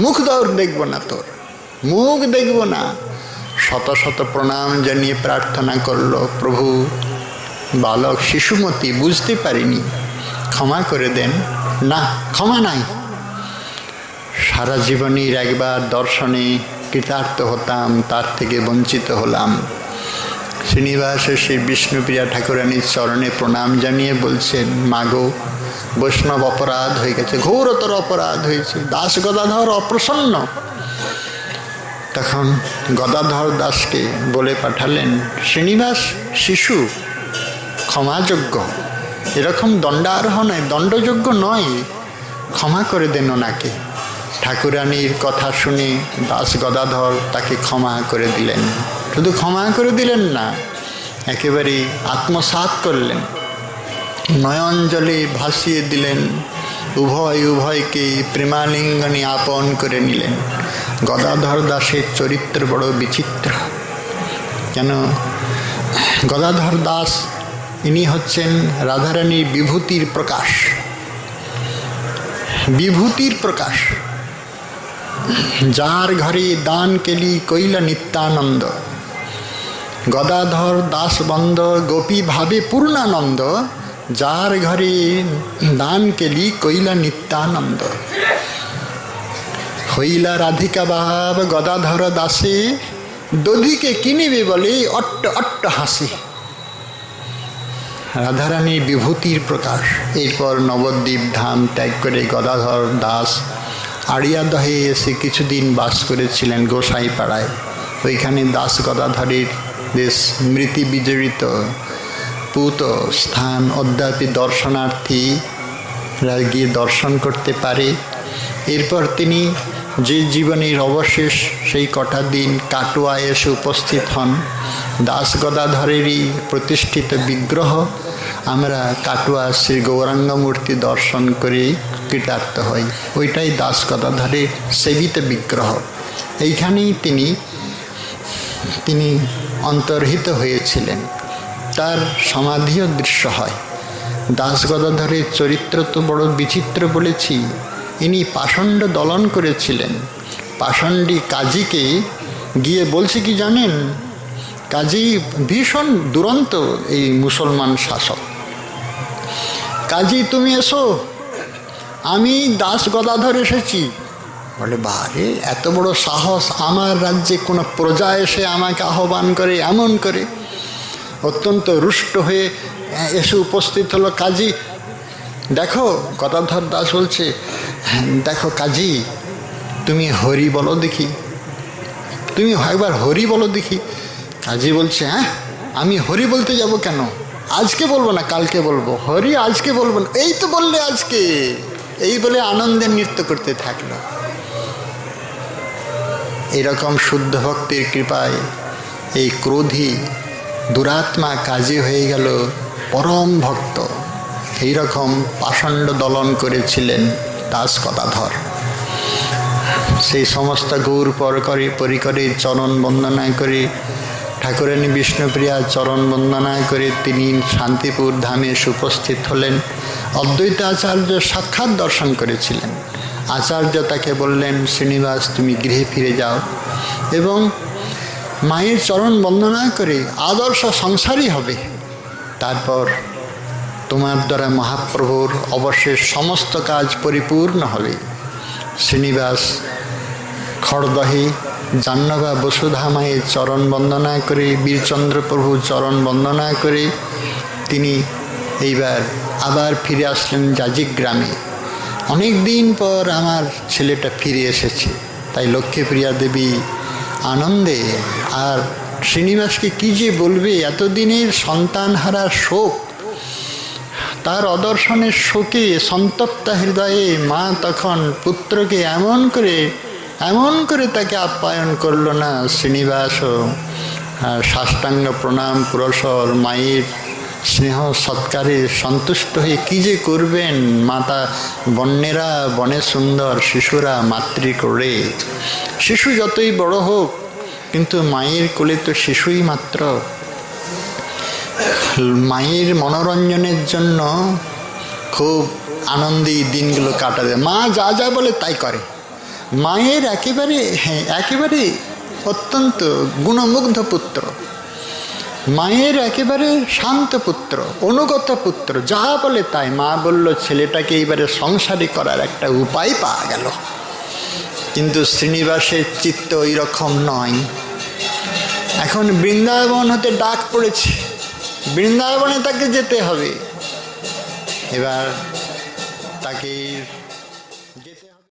মুখ দেখব না, তোর মুখ দেখব না। শত শত প্রণাম জানিয়ে প্রার্থনা করল, প্রভু বালক শিশুমতি, বুঝতে পারিনি, ক্ষমা করে দেন। না, ক্ষমা নাই। সারা জীবনের একবার দর্শনে কৃতার্থ হতাম, তার থেকে বঞ্চিত হলাম। শ্রীনিবাস এসে বিষ্ণুপ্রিয়া ঠাকুরানীর চরণে প্রণাম জানিয়ে বলছেন, মাগো, বৈষ্ণব অপরাধ হয়ে গেছে, ঘোরতর অপরাধ হয়েছে। দাস গদাধর অপ্রসন্ন। তখন গদাধর দাসকে বলে পাঠালেন, শ্রীনিবাস শিশু, ক্ষমাযোগ্য, এরকম দণ্ডার্হ নয়, দণ্ডযোগ্য নয়, ক্ষমা করে দেন ওনাকে। ঠাকুরানীর কথা শুনে দাস গদাধর তাকে ক্ষমা করে দিলেন। শুধু ক্ষমা করে দিলেন না, একেবারে আত্মসাৎ করলেন, নয়ন জলে ভাসিয়ে দিলেন। উভয়কে প্রেমালিঙ্গনে আপন করে নিলেন। গদাধর দাসের চরিত্র বড় বিচিত্র। কেন? গদাধর দাস ইনি হচ্ছেন রাধারানীর বিভূতির প্রকাশ। বিভূতির প্রকাশ। যার ঘরে দান কেলি কইলা নিত্যানন্দ, গদাধর দাস বন্দ গোপী ভাবে পূর্ণানন্দ, যার ঘরে দান কেলি কইলা নিত্যানন্দ। হইলা রাধিকা ভাব গদাধর দাসে, দধিকে কিনিবে বলে অট্ট অট্ট হাসে। রাধারানীর বিভূতির প্রকাশ। এরপর নবদ্বীপ ধাম ত্যাগ করে গদাধর দাস আড়িয়াদহে এসে কিছুদিন বাস করেছিলেন গোসাইপাড়ায়। ওইখানে দাস গদাধরের যে স্মৃতি বিজড়িত পূত স্থান অদ্যাপি দর্শনার্থীরা গিয়ে দর্শন করতে পারে। এরপর তিনি যে জীবনের অবশেষ সেই কটা দিন কাটোয়ায় এসে উপস্থিত হন। দাস গদাধরেরই প্রতিষ্ঠিত বিগ্রহ, আমরা কাটোয়া শ্রী গৌরাঙ্গ মূর্তি দর্শন করে কৃতার্থ হই। ওইটাই দাস গদাধরের সেবিত বিগ্রহ। এইখানেই তিনি অন্তর্হিত হয়েছিলেন। তার সমাধিও দৃশ্য হয়। দাস গদাধরের চরিত্র তো বড় বিচিত্র বলেছি। ইনি পাষণ্ড দলন করেছিলেন। পাষণ্ডী কাজীকে গিয়ে বলছে কি জানেন, কাজী ভীষণ দুরন্ত এই মুসলমান শাসক, কাজী তুমি এসো, আমি দাস গদাধর এসেছি। বলে বারে, এত বড় সাহস, আমার রাজ্যে কোনো প্রজা এসে আমাকে আহ্বান করে এমন করে। অত্যন্ত রুষ্ট হয়ে এসে উপস্থিত হলো কাজী। দেখো, গদাধর দাস বলছে, দেখো কাজী, তুমি হরি বলো দেখি, তুমি একবার হরি বলো দেখি। কাজী বলছে, হ্যাঁ আমি হরি বলতে যাব কেন, আজকে বলবো না কালকে বলবো, হরি আজকে বলবো না, এই তো বললে আজকে, এই বলে আনন্দে নৃত্য করতে থাকলো। এরকম শুদ্ধ ভক্তির কৃপায় এই ক্রোধী দুরাত্মা কাজী হয়ে গেল পরম ভক্ত। এইরকম পাষণ্ড দলন করেছিলেন দাস গদাধর। সেই সমস্ত গৌর পরিকরে চরণ বন্দনা করে, ঠাকুরানী বিষ্ণুপ্রিয়া চরণ বন্দনা করে তিনি শান্তিপুর ধামে উপস্থিত হলেন। অদ্বৈত আচার্য সাক্ষাৎ দর্শন করেছিলেন। আচার্য তাকে বললেন, শ্রীনিবাস তুমি গৃহে ফিরে যাও এবং মায়ের চরণ বন্দনা করে আদর্শ সংসারই হবে। তারপর তোমার দ্বারা মহাপ্রভুর অবশেষ সমস্ত কাজ পরিপূর্ণ হবে। শ্রীনিবাস খড়দহে জাহ্নবা বসুধা মায়ের চরণ বন্দনা করে, বীরচন্দ্র প্রভু চরণ বন্দনা করে তিনি এইবার আবার ফিরে আসলেন জাজিক গ্রামে। অনেক দিন পর আমার ছেলেটা ফিরে এসেছে। তাই লক্ষ্মীপ্রিয়া দেবী আনন্দে, আর শ্রীনিবাসকে কী যে বলবে, এতদিনের সন্তানহারা শোক, তার অদর্শনের শোকে সন্তপ্ত হৃদয়ে মা তখন পুত্রকে এমন করে তাকে আপ্যায়ন করল না। শ্রীনিবাসও সাষ্টাঙ্গ প্রণাম পুরস্বর মায়ের স্নেহ সৎকারে সন্তুষ্ট হয়ে কী যে করবেন। মাতা বন্যেরা বনে সুন্দর, শিশুরা মাতৃকোলে। শিশু যতই বড় হোক, কিন্তু মায়ের কোলে তো শিশুই মাত্র। মায়ের মনোরঞ্জনের জন্য খুব আনন্দে দিনগুলো কাটাবে। মা যা যা বলে তাই করে। মায়ের একেবারে অত্যন্ত গুণমুগ্ধ পুত্র, মায়ের একেবারে শান্ত পুত্র, অনুগত পুত্র, যা বলে তাই। মা বলল, ছেলেটাকে এইবারে সংসারী করার একটা উপায় পাওয়া গেল। কিন্তু শ্রীনিবাসের চিত্ত ওই রকম নয়। এখন বৃন্দাবন হতে ডাক পড়েছে, বৃন্দাবনে তাকে যেতে হবে। এবার তাকে